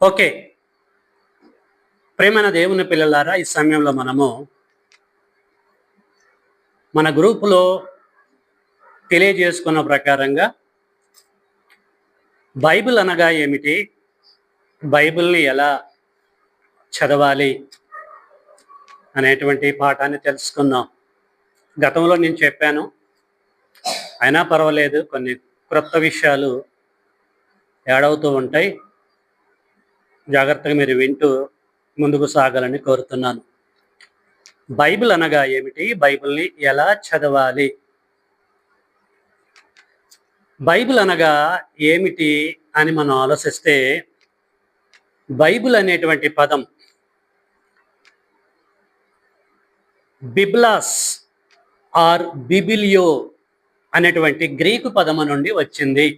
Okay. ప్రేమైన దేవుని పిల్లలారా, ఈ సమయంలో మనము మన గ్రూపులో తెలియజేసుకున్న ప్రకారంగా బైబిల్ అనగా ఏమిటి? బైబిల్‌ని ఎలా చదవాలి? అనేటువంటి పాఠాన్ని తెలుసుకుందాం. గతంలో నేను చెప్పాను. అయినా పర్వాలేదు, కొన్ని క్రొత్త విషయాలు యాడ్ అవుతూ ఉంటాయి. జాగ్రత్తగా మీరు వింటూ ముందుకు సాగాలని కోరుతున్నాను. బైబిల్ అనగా ఏమిటి? బైబిల్‌ని ఎలా చదవాలి? బైబిల్ అనగా ఏమిటి అని మనం ఆలోచిస్తే, బైబిల్ అనేటువంటి పదం బిబ్లాస్ ఆర్ బిబిలియో అనేటువంటి గ్రీకు పదము నుండి వచ్చింది.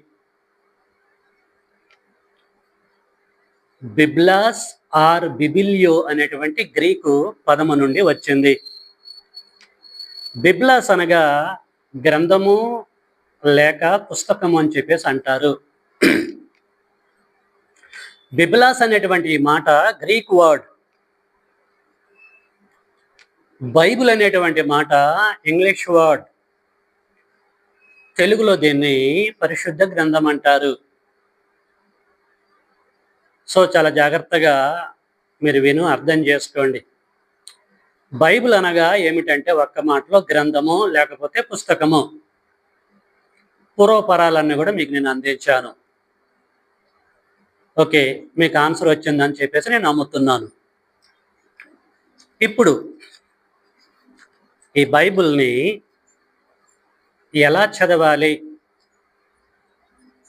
బిబ్లాస్ ఆర్ బిబిలియో అనేటువంటి గ్రీకు పదము నుండి వచ్చింది. బిబ్లాస్ అనగా గ్రంథము లేక పుస్తకము అని చెప్పేసి అంటారు. బిబ్లాస్ అనేటువంటి ఈ మాట గ్రీక్ వర్డ్. బైబిల్ అనేటువంటి మాట ఇంగ్లీష్ వర్డ్. తెలుగులో దీన్ని పరిశుద్ధ గ్రంథం అంటారు. సో చాలా జాగ్రత్తగా మీరు అర్థం చేసుకోండి. బైబిల్ అనగా ఏమిటంటే ఒక్క మాటలో గ్రంథము లేకపోతే పుస్తకము. పూర్వపరాలన్నీ కూడా మీకు నేను అందించాను. ఓకే, మీకు ఆన్సర్ వచ్చిందని చెప్పేసి నేను నమ్ముతున్నాను. ఇప్పుడు ఈ బైబిల్ని ఎలా చదవాలి,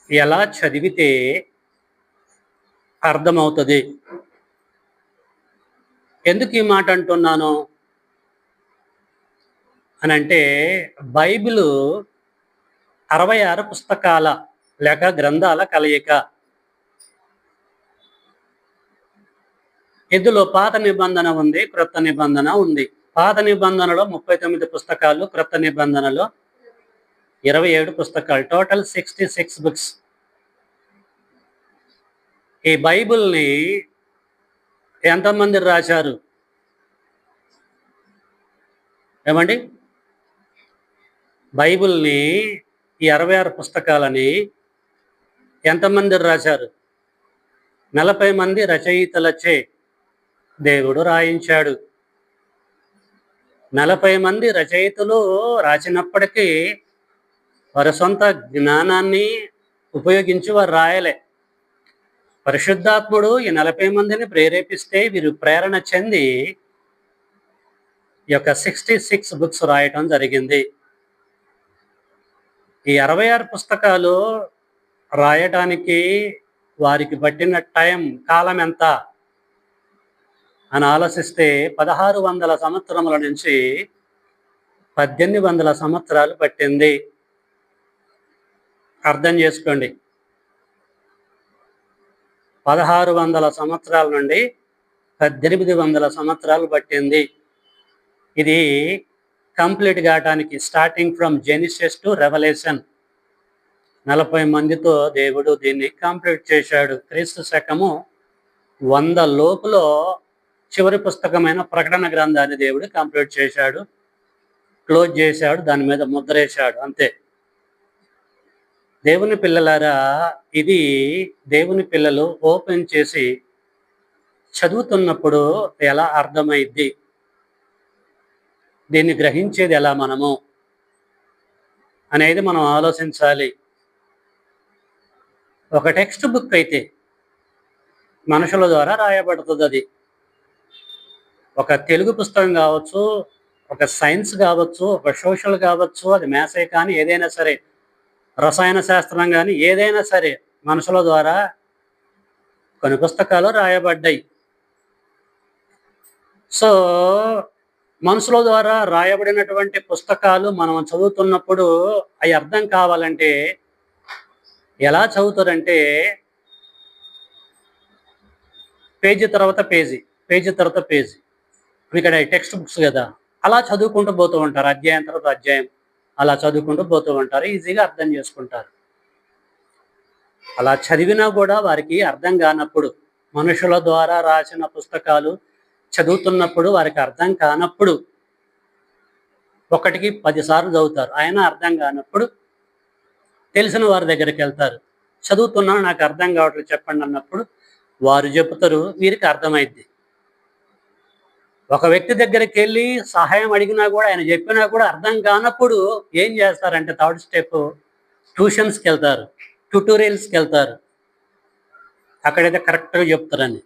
ఎలా చదివితే అర్థమవుతుంది? ఎందుకు ఈ మాట అంటున్నాను అని అంటే, బైబిలు 66 పుస్తకాల లేక గ్రంథాల కలయిక. ఇందులో పాత నిబంధన ఉంది, క్రొత్త నిబంధన ఉంది. పాత నిబంధనలో 39 పుస్తకాలు, క్రొత్త నిబంధనలో 27 పుస్తకాలు, టోటల్ 66 బుక్స్. ఈ బైబిల్ని ఎంతమంది రాశారు ఏమండి? బైబిల్ని ఈ 66 పుస్తకాలని ఎంతమంది రాశారు? 40 మంది రచయితలచే దేవుడు రాయించాడు. 40 మంది రచయితలు రాసినప్పటికీ వారి సొంత జ్ఞానాన్ని ఉపయోగించి వారు రాయలే. పరిశుద్ధాత్ముడు ఈ 40 మందిని ప్రేరేపిస్తే వీరు ప్రేరణ చెంది ఈ యొక్క 66 బుక్స్ రాయటం జరిగింది. ఈ 66 పుస్తకాలు రాయటానికి వారికి పట్టిన కాలం ఎంత అని ఆలోచిస్తే 1600 సంవత్సరముల నుంచి 1800 సంవత్సరాలు పట్టింది. అర్థం చేసుకోండి. 1600 సంవత్సరాల నుండి 1800 సంవత్సరాలు పట్టింది. ఇది కంప్లీట్ కావటానికి, starting from genesis to revolution 40 మందితో దేవుడు దీన్ని కంప్లీట్ చేశాడు. క్రీస్తు శకము 100 లోపులో చివరి పుస్తకమైన ప్రకటన గ్రంథాన్ని దేవుడు కంప్లీట్ చేశాడు, క్లోజ్ చేశాడు, దాని మీద ముద్రేశాడు, అంతే. దేవుని పిల్లలారా, ఇది దేవుని పిల్లలు ఓపెన్ చేసి చదువుతున్నప్పుడు ఎలా అర్థమైద్ది, దీన్ని గ్రహించేది ఎలా మనము అనేది మనం ఆలోచించాలి. ఒక టెక్స్ట్ బుక్ అయితే మనుషుల ద్వారా రాయబడుతుంది. అది ఒక తెలుగు పుస్తకం కావచ్చు, ఒక సైన్స్ కావచ్చు, ఒక సోషల్ కావచ్చు, అది మ్యాథ్సే కానీ ఏదైనా సరే, రసాయన శాస్త్రం కానీ ఏదైనా సరే, మనుషుల ద్వారా కొన్ని పుస్తకాలు రాయబడ్డాయి. సో మనుషుల ద్వారా రాయబడినటువంటి పుస్తకాలు మనం చదువుతున్నప్పుడు అవి అర్థం కావాలంటే ఎలా చదువుతారంటే, పేజీ తర్వాత పేజీ, పేజీ తర్వాత పేజీ. ఇక్కడ టెక్స్ట్ బుక్స్ కదా, అలా చదువుకుంటూ పోతూ ఉంటారు. అధ్యాయం తర్వాత అధ్యాయం అలా చదువుకుంటూ పోతూ ఉంటారు. ఈజీగా అర్థం చేసుకుంటారు. అలా చదివినా కూడా వారికి అర్థం కానప్పుడు మనుషుల ద్వారా రాసిన పుస్తకాలు చదువుతున్నప్పుడు వారికి అర్థం కానప్పుడు 1కి 10 సార్లు చదువుతారు. అయినా అర్థం కానప్పుడు తెలిసిన వారి దగ్గరికి వెళ్తారు. చదువుతున్నాను, నాకు అర్థం కావట్లేదు చెప్పండి అన్నప్పుడు వారు చెబుతారు, వీరికి అర్థమైద్ది. ఒక వ్యక్తి దగ్గరికి వెళ్ళి సహాయం అడిగినా కూడా, ఆయన చెప్పినా కూడా అర్థం కానప్పుడు ఏం చేస్తారంటే థర్డ్ స్టెప్ ట్యూషన్స్కి వెళ్తారు, ట్యూటోరియల్స్కి వెళ్తారు. అక్కడైతే కరెక్ట్గా చెప్తారని.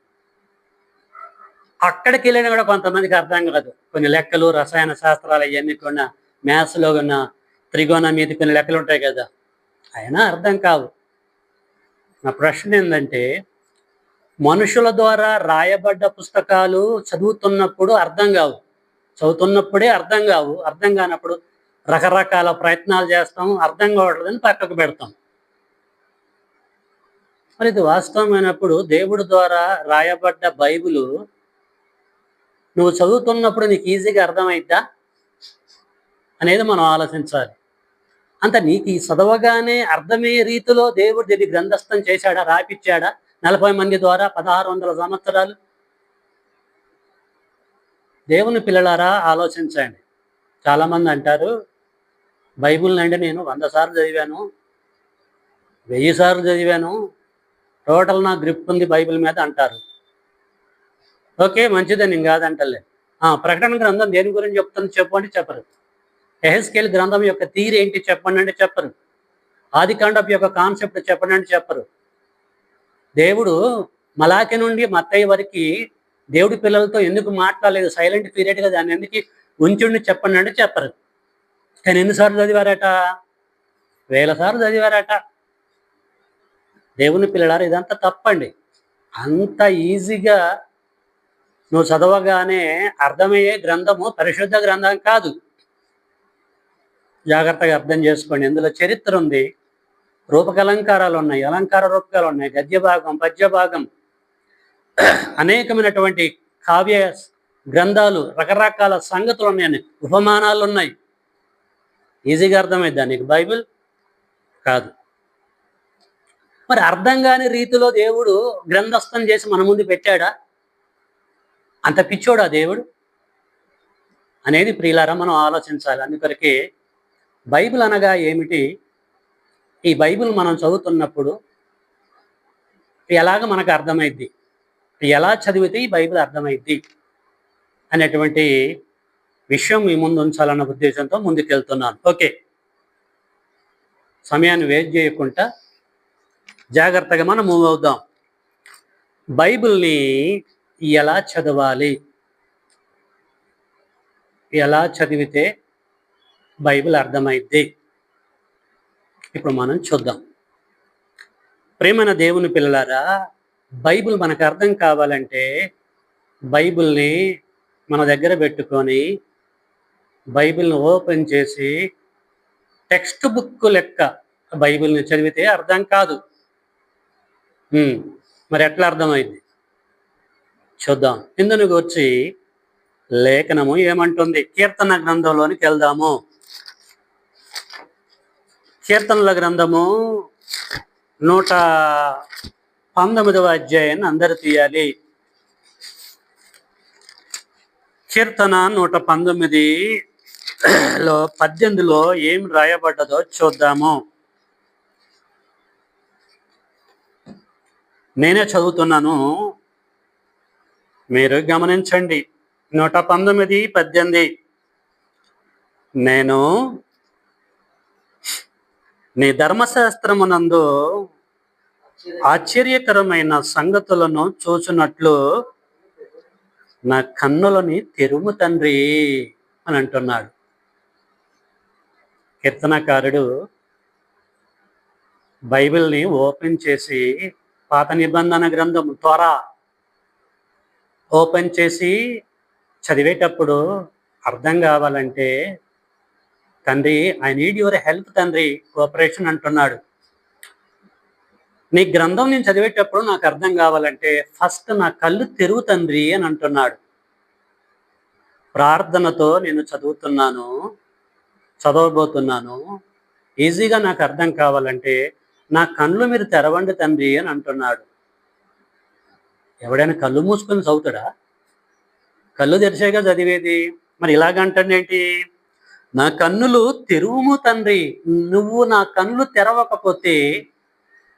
అక్కడికి వెళ్ళినా కూడా కొంతమందికి అర్థం కాదు. కొన్ని లెక్కలు, రసాయన శాస్త్రాలు ఇవన్నీ కొన్ని మ్యాథ్స్లో ఉన్న త్రికోణమితి కొన్ని లెక్కలు ఉంటాయి కదా, అయినా అర్థం కావు. నా ప్రశ్న ఏంటంటే, మనుషుల ద్వారా రాయబడ్డ పుస్తకాలు చదువుతున్నప్పుడు అర్థం కావు. చదువుతున్నప్పుడే అర్థం కావు. అర్థం కానప్పుడు రకరకాల ప్రయత్నాలు చేస్తాం, అర్థం కావట్లేదని పక్కకు పెడతాం. మరి ఇది వాస్తవమైనప్పుడు దేవుడి ద్వారా రాయబడ్డ బైబిలు నువ్వు చదువుతున్నప్పుడు నీకు ఈజీగా అర్థమైద్దా అనేది మనం ఆలోచించాలి. అంత నీకు ఈ చదవగానే అర్థమయ్యే రీతిలో దేవుడు దీన్ని గ్రంథస్థం చేశాడా, రాపిచ్చాడా 40 మంది ద్వారా 1600 సంవత్సరాలు? దేవుని పిల్లలారా ఆలోచించండి. చాలామంది అంటారు, బైబిల్ అంటే నేను 100 సార్లు చదివాను, 1000 సార్లు చదివాను, టోటల్ నా గ్రిప్ ఉంది బైబిల్ మీద అంటారు. ఓకే, మంచిదే, నేను కాదంటలే. ప్రకటన గ్రంథం దేని గురించి చెప్తుంది చెప్పండి, చెప్పరు. యెహెజ్కేలు గ్రంథం యొక్క థీరీ ఏంటి చెప్పండి అంటే చెప్పరు. ఆదికాండపు యొక్క కాన్సెప్ట్ చెప్పండి అంటే చెప్పరు. దేవుడు మలాకి నుండి మత్తయి వరకు దేవుడి పిల్లలతో ఎందుకు మాట్లాడలేదు, సైలెంట్ పీరియడ్గా దాన్ని ఎందుకు ఉంచుండి చెప్పండి అంటే చెప్పరు. కానీ ఎన్నిసార్లు చదివారట? 1000 సార్లు చదివారట. దేవుని పిల్లలారా, ఇదంతా తప్పండి. అంత ఈజీగా నువ్వు చదవగానే అర్థమయ్యే గ్రంథము పరిశుద్ధ గ్రంథం కాదు. జాగ్రత్తగా అర్థం చేసుకోండి. ఇందులో చరిత్ర ఉంది, రూపకలంకారాలు ఉన్నాయి, అలంకార రూపకాలు ఉన్నాయి, గద్య భాగం, పద్య భాగం, అనేకమైనటువంటి కావ్య గ్రంథాలు, రకరకాల సంగతులు ఉన్నాయని, ఉపమానాలు ఉన్నాయి. ఈజీగా అర్థమైద్దా నీకు బైబిల్? కాదు. మరి అర్థం కాని రీతిలో దేవుడు గ్రంథస్థం చేసి మన ముందు పెట్టాడా? అంత పిచ్చోడా దేవుడు అనేది ప్రియులారా మనం ఆలోచించాలి. అందుకొరకే బైబిల్ అనగా ఏమిటి, ఈ బైబిల్ మనం చదువుతున్నప్పుడు ఎలాగ మనకు అర్థమైద్ది, ఎలా చదివితే ఈ బైబిల్ అర్థమైద్ది అనేటువంటి విషయం మీ ముందు ఉంచాలన్న ఉద్దేశంతో ముందుకెళ్తున్నాను. ఓకే, సమయాన్ని వేస్ట్ చేయకుండా జాగ్రత్తగా మనం మూవ్ అవుదాం. బైబిల్ని ఎలా చదవాలి, ఎలా చదివితే బైబిల్ అర్థమైద్ది ఇప్పుడు మనం చూద్దాం. ప్రేమైన దేవుని పిల్లలారా, బైబిల్ మనకు అర్థం కావాలంటే బైబిల్ని మన దగ్గర పెట్టుకొని బైబిల్ని ఓపెన్ చేసి టెక్స్ట్ బుక్ లెక్క బైబిల్ని చదివితే అర్థం కాదు. మరి ఎట్లా అర్థమైంది చూద్దాం. ఇందును గురించి లేఖనము ఏమంటుంది? కీర్తన గ్రంథంలోనికి వెళ్దాము. కీర్తనల గ్రంథము 119వ అధ్యాయాన్ని అందరు తీయాలి. కీర్తన 119లో 18లో ఏం రాయబడ్డదో చూద్దాము. నేనే చదువుతున్నాను, మీరు గమనించండి. 119:18 నేను నీ ధర్మశాస్త్రమునందు ఆశ్చర్యకరమైన సంగతులను చూచున్నట్లు నా కన్నులని తెరుము తండ్రి అని అంటున్నాడు కీర్తనకారుడు. బైబిల్ని ఓపెన్ చేసి పాత నిబంధన గ్రంథం త్వర ఓపెన్ చేసి చదివేటప్పుడు అర్థం కావాలంటే, తండ్రి ఐ నీడ్ యువర్ హెల్ప్ తండ్రి, కోఆపరేషన్ అంటున్నాడు. నీ గ్రంథం నేను చదివేటప్పుడు నాకు అర్థం కావాలంటే ఫస్ట్ నా కళ్ళు తెరువు తండ్రి అని అంటున్నాడు. ప్రార్థనతో నేను చదవబోతున్నాను, ఈజీగా నాకు అర్థం కావాలంటే నా కళ్ళు మీరు తెరవండి తండ్రి అని అంటున్నాడు. ఎవడైనా కళ్ళు మూసుకొని చదువుతాడా? కళ్ళు తెరిచాక చదివేది. మరి ఇలాగంటాడేంటి? నా కన్నులు తెరువుము తండ్రి, నువ్వు నా కన్నులు తెరవకపోతే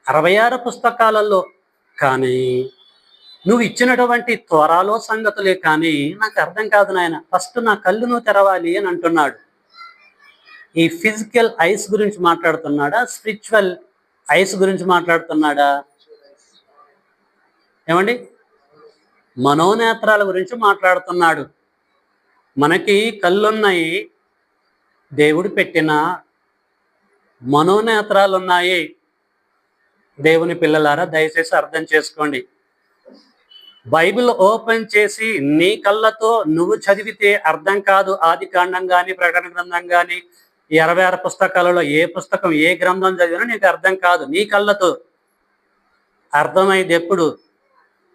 66 పుస్తకాలలో కానీ నువ్వు ఇచ్చినటువంటి త్వరలో సంగతులే కానీ నాకు అర్థం కాదు నాయన. ఫస్ట్ నా కళ్ళు నువ్వు తెరవాలి అని అంటున్నాడు. ఈ ఫిజికల్ ఐస్ గురించి మాట్లాడుతున్నాడా? స్పిరిచువల్ ఐస్ గురించి మాట్లాడుతున్నాడా? ఏమండి? మనోనేత్రాల గురించి మాట్లాడుతున్నాడు. మనకి కళ్ళున్నాయి, దేవుడు పెట్టిన మనోనేత్రాలున్నాయి. దేవుని పిల్లలారా దయచేసి అర్థం చేసుకోండి. బైబిల్ ఓపెన్ చేసి నీ కళ్ళతో నువ్వు చదివితే అర్థం కాదు. ఆదికాండం కానీ, ప్రకటన గ్రంథం కానీ, ఈ 66 పుస్తకాలలో ఏ పుస్తకం, ఏ గ్రంథం చదివినా నీకు అర్థం కాదు. నీ కళ్ళతో అర్థమైంది ఎప్పుడు?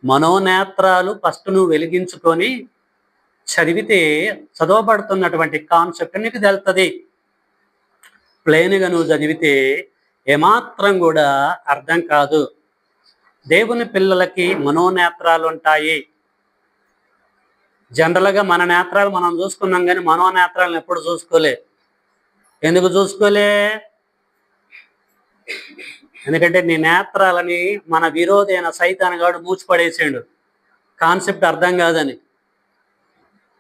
మనోనేత్రాలు ఫస్ట్ నువ్వు వెలిగించుకొని చదివితే చదవబడుతున్నటువంటి కాన్సెప్ట్ నీకు తెలుస్తుంది. ప్లెయిన్గా నువ్వు చదివితే ఏమాత్రం కూడా అర్థం కాదు. దేవుని పిల్లలకి మనోనేత్రాలు ఉంటాయి. జనరల్గా మన నేత్రాలు మనం చూసుకున్నాం కానీ మనోనేత్రాలను ఎప్పుడు చూసుకోలే. ఎందుకు చూసుకోలే? ఎందుకంటే నీ నేత్రాలని మన విరోధి అయిన సైతాన్ గాడు మూచిపడేసాడు. కాన్సెప్ట్ అర్థం కాదని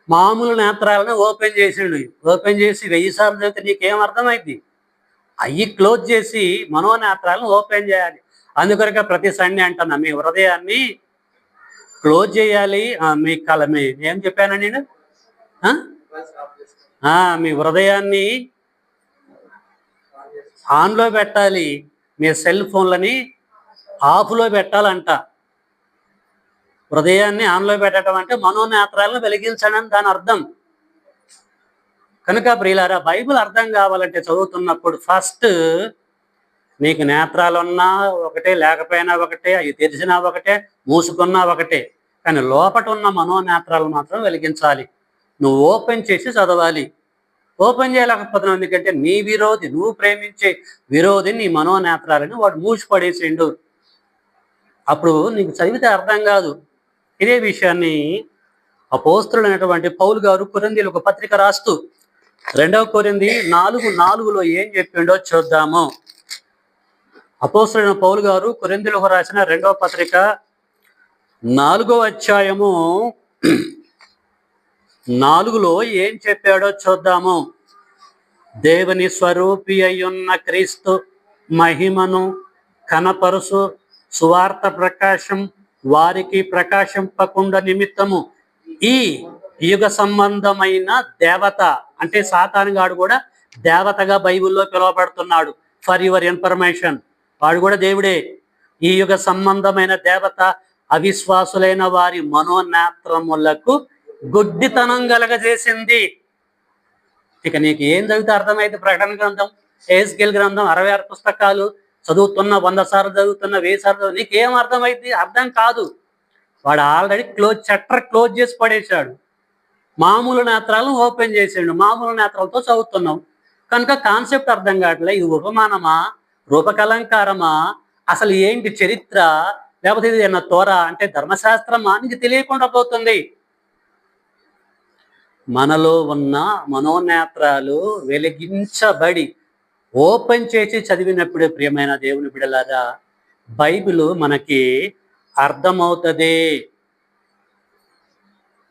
మామూలు నేత్రాలను ఓపెన్ చేసిండు. ఓపెన్ చేసి 1000 సార్లు చదివితే నీకేం అర్థమైంది? అవి క్లోజ్ చేసి మనోనేత్రాలను ఓపెన్ చేయాలి. అందుకొరక ప్రతి సండే అంటున్నా, మీ హృదయాన్ని క్లోజ్ చేయాలి. మీ ఏం చెప్పాను నేను? మీ హృదయాన్ని ఆన్లో పెట్టాలి, మీ సెల్ ఫోన్లని ఆఫ్లో పెట్టాలంట. హృదయాన్ని ఆన్లో పెట్టడం అంటే మనోనేత్రాలను వెలిగించడం దాని అర్థం. కనుక ప్రియులారా, బైబిల్ అర్థం కావాలంటే చదువుతున్నప్పుడు ఫస్ట్ నీకు నేత్రాలున్నా ఒకటే, లేకపోయినా ఒకటే, అవి తెరిచినా ఒకటే, మూసుకున్నా ఒకటే, కానీ లోపట ఉన్న మనోనేత్రాలు మాత్రం వెలిగించాలి. నువ్వు ఓపెన్ చేసి చదవాలి. ఓపెన్ చేయలేకపోతున్నావు ఎందుకంటే నీ విరోధి, నువ్వు ప్రేమించే విరోధి నీ మనోనేత్రాలని వాడు మూసిపడేసిండు. అప్పుడు నీకు చదివితే అర్థం కాదు. ఇదే విషయాన్ని అపోస్తలుడైనటువంటి పౌలు గారు కొరింథీయులకు ఒక పత్రిక రాస్తూ 2 కొరింథీ 4:4లో ఏం చెప్పిండో చూద్దాము. అపోస్తలుడైన పౌలు గారు కొరింథీయులకు రాసిన 2వ పత్రిక 4వ అధ్యాయము 4లో ఏం చెప్పాడో చూద్దాము. దేవుని స్వరూపి అయ్యున్న క్రీస్తు మహిమను కనపరుసు సువార్త ప్రకాశం వారికి ప్రకాశింపకుండా నిమిత్తము ఈ యుగ సంబంధమైన దేవత, అంటే సాతానుగాడు కూడా దేవతగా బైబిల్లో పిలువబడుతున్నాడు. ఫర్ యువర్ ఇన్ఫర్మేషన్, వాడు కూడా దేవుడే. ఈ యుగ సంబంధమైన దేవత అవిశ్వాసులైన వారి మనోనేత్రములకు గుడ్డితనం కలగజేసింది. ఇక నీకు ఏం చదివితే అర్థమైతే? ప్రకటన గ్రంథం, ఎహెజ్కేలు గ్రంథం 66 పుస్తకాలు చదువుతున్న, 100 సార్లు చదువుతున్న, 1000 సార్లు, నీకేం అర్థమైంది? అర్థం కాదు. వాడు ఆల్రెడీ షట్టర్ క్లోజ్ చేసి పడేశాడు. మామూలు నేత్రాలను ఓపెన్ చేసాడు. మామూలు నేత్రాలతో చదువుతున్నాం కనుక కాన్సెప్ట్ అర్థం కావట్లే. ఇది ఉపమానమా, రూపకలంకారమా, అసలు ఏంటి చరిత్ర, లేకపోతే ఇది ఏమన్నా తోర అంటే ధర్మశాస్త్రమా, నీకు తెలియకుండా పోతుంది. మనలో ఉన్న మనోనేత్రాలు వెలిగించబడి ఓపెన్ చేసి చదివినప్పుడే ప్రియమైన దేవుని బిడ్డలారా బైబిల్ మనకి అర్థమవుతుంది.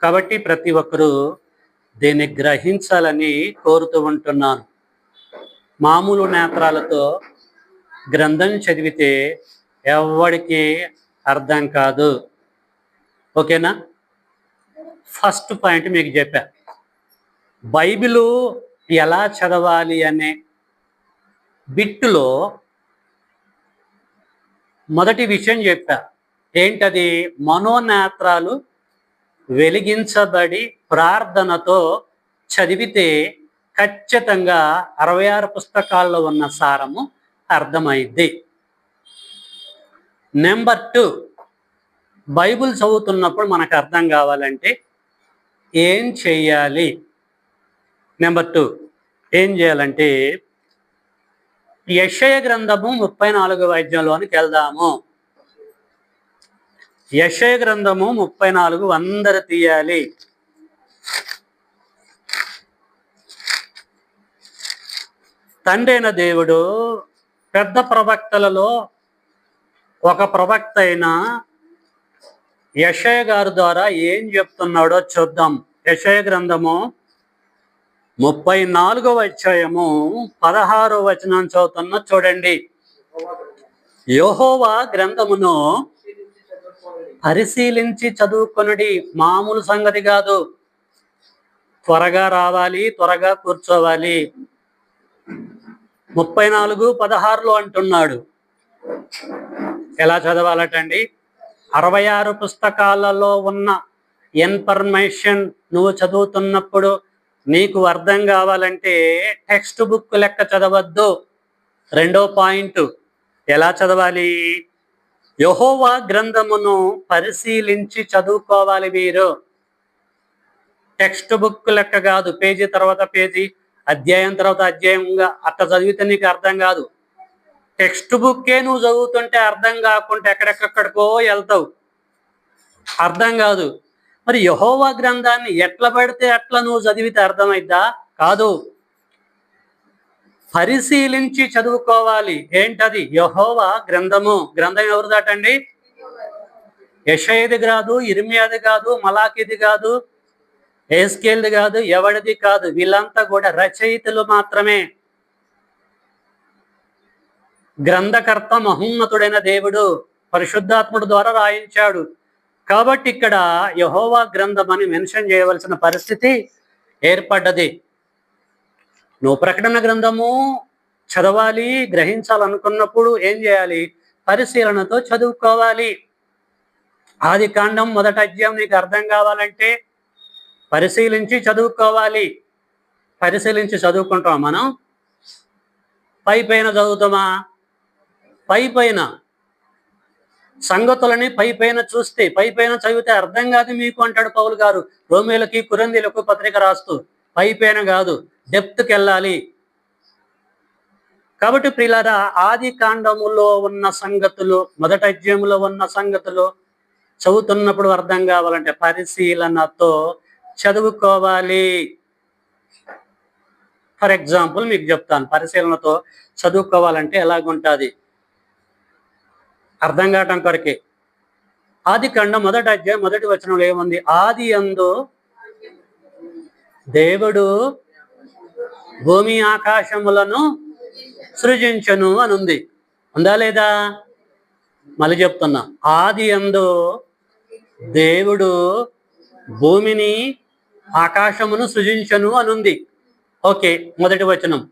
కాబట్టి ప్రతి ఒక్కరూ దీన్ని గ్రహించాలని కోరుతూ ఉంటున్నాను. మామూలు నేత్రాలతో గ్రంథం చదివితే ఎవరికి అర్థం కాదు. ఓకేనా? ఫస్ట్ పాయింట్ మీకు చెప్పా. బైబిలు ఎలా చదవాలి అనే బిట్టులో మొదటి విషయం చెప్పా. ఏంటది? మనోనేత్రాలు వెలిగించబడి ప్రార్థనతో చదివితే ఖచ్చితంగా 66 పుస్తకాల్లో ఉన్న సారము అర్థమైంది. నెంబర్ 2, బైబిల్ చదువుతున్నప్పుడు మనకు అర్థం కావాలంటే ఏం చెయ్యాలి? నెంబర్ 2 ఏం చేయాలంటే యెషయా గ్రంథము 34వ అధ్యాయంలోనికి వెళ్దాము. యెషయా గ్రంథము 34 అందరు తీయాలి. తండ్రి అయిన దేవుడు పెద్ద ప్రవక్తలలో ఒక ప్రవక్త అయిన యెషయా గారి ద్వారా ఏం చెప్తున్నాడో చూద్దాం. యెషయా గ్రంథము 34వ అధ్యాయము 16వ వచనం చదువుతున్నా చూడండి. యెహోవా గ్రంథమును పరిశీలించి చదువుకొనుడి. మామూలు సంగతి కాదు. త్వరగా రావాలి, త్వరగా కూర్చోవాలి. 34:16 అంటున్నాడు. ఎలా చదవాలటండి? 66 పుస్తకాలలో ఉన్న ఇన్ఫర్మేషన్ నువ్వు చదువుతున్నప్పుడు నీకు అర్థం కావాలంటే టెక్స్ట్ బుక్ లెక్క చదవద్దు. రెండో పాయింట్ ఎలా చదవాలి? యెహోవా గ్రంథమును పరిశీలించి చదువుకోవాలి మీరు. టెక్స్ట్ బుక్ లెక్క కాదు, పేజీ తర్వాత పేజీ, అధ్యాయం తర్వాత అధ్యాయంగా అట్లా చదివితే నీకు అర్థం కాదు. టెక్స్ట్ బుక్కే నువ్వు చదువుతుంటే అర్థం కాకుండా ఎక్కడెక్కడికో వెళ్తావు, అర్థం కాదు. మరి యెహోవా గ్రంథాన్ని ఎట్లా పడితే అట్లా నువ్వు చదివితే అర్థమైద్దా? కాదు, పరిశీలించి చదువుకోవాలి. ఏంటది? యెహోవా గ్రంథము. గ్రంథం ఎవరిదాటండి? యెషయాది కాదు, ఇర్మియాది కాదు, మలాకీది కాదు, ఎహెజ్కేలుది కాదు, ఎవడిది కాదు. వీళ్ళంతా కూడా రచయితలు మాత్రమే. గ్రంథకర్త మహోన్నతుడైన దేవుడు పరిశుద్ధాత్ముడు ద్వారా రాయించాడు. కాబట్టి ఇక్కడ యెహోవా గ్రంథం అని మెన్షన్ చేయవలసిన పరిస్థితి ఏర్పడ్డది. నువ్వు ప్రకటన గ్రంథము చదవాలి, గ్రహించాలనుకున్నప్పుడు ఏం చేయాలి? పరిశీలనతో చదువుకోవాలి. ఆదికాండం 1వ అధ్యాయం నీకు అర్థం కావాలంటే పరిశీలించి చదువుకోవాలి. పరిశీలించి చదువుకుంటాం మనం? పైపైన చదువుతామా? పైపైన సంగతులని పైపైన చూస్తే, పైపైన చదివితే అర్థం కాదు మీకు అంటాడు పౌలు గారు రోమీయులకి, కొరింథీయులకు పత్రిక రాస్తూ. పైపైన కాదు, డెప్త్కి వెళ్ళాలి. కాబట్టి ప్రియులారా, ఆది కాండములో ఉన్న సంగతులు, 1వ అధ్యాయంలో ఉన్న సంగతులు చదువుతున్నప్పుడు అర్థం కావాలంటే పరిశీలనతో చదువుకోవాలి. ఫర్ ఎగ్జాంపుల్ మీకు చెప్తాను, పరిశీలనతో చదువుకోవాలంటే ఎలాగుంటుంది అర్థం కావటం కొరకే. ఆదికాండం 1వ అధ్యాయం 1వ వచనంలో ఏముంది? ఆది యందు దేవుడు భూమి ఆకాశములను సృజించను అని ఉంది. ఉందా లేదా? మళ్ళీ చెప్తున్నా, ఆది యందు దేవుడు భూమిని ఆకాశమును సృజించను అని ఉంది. ఓకే, 1వ వచనం.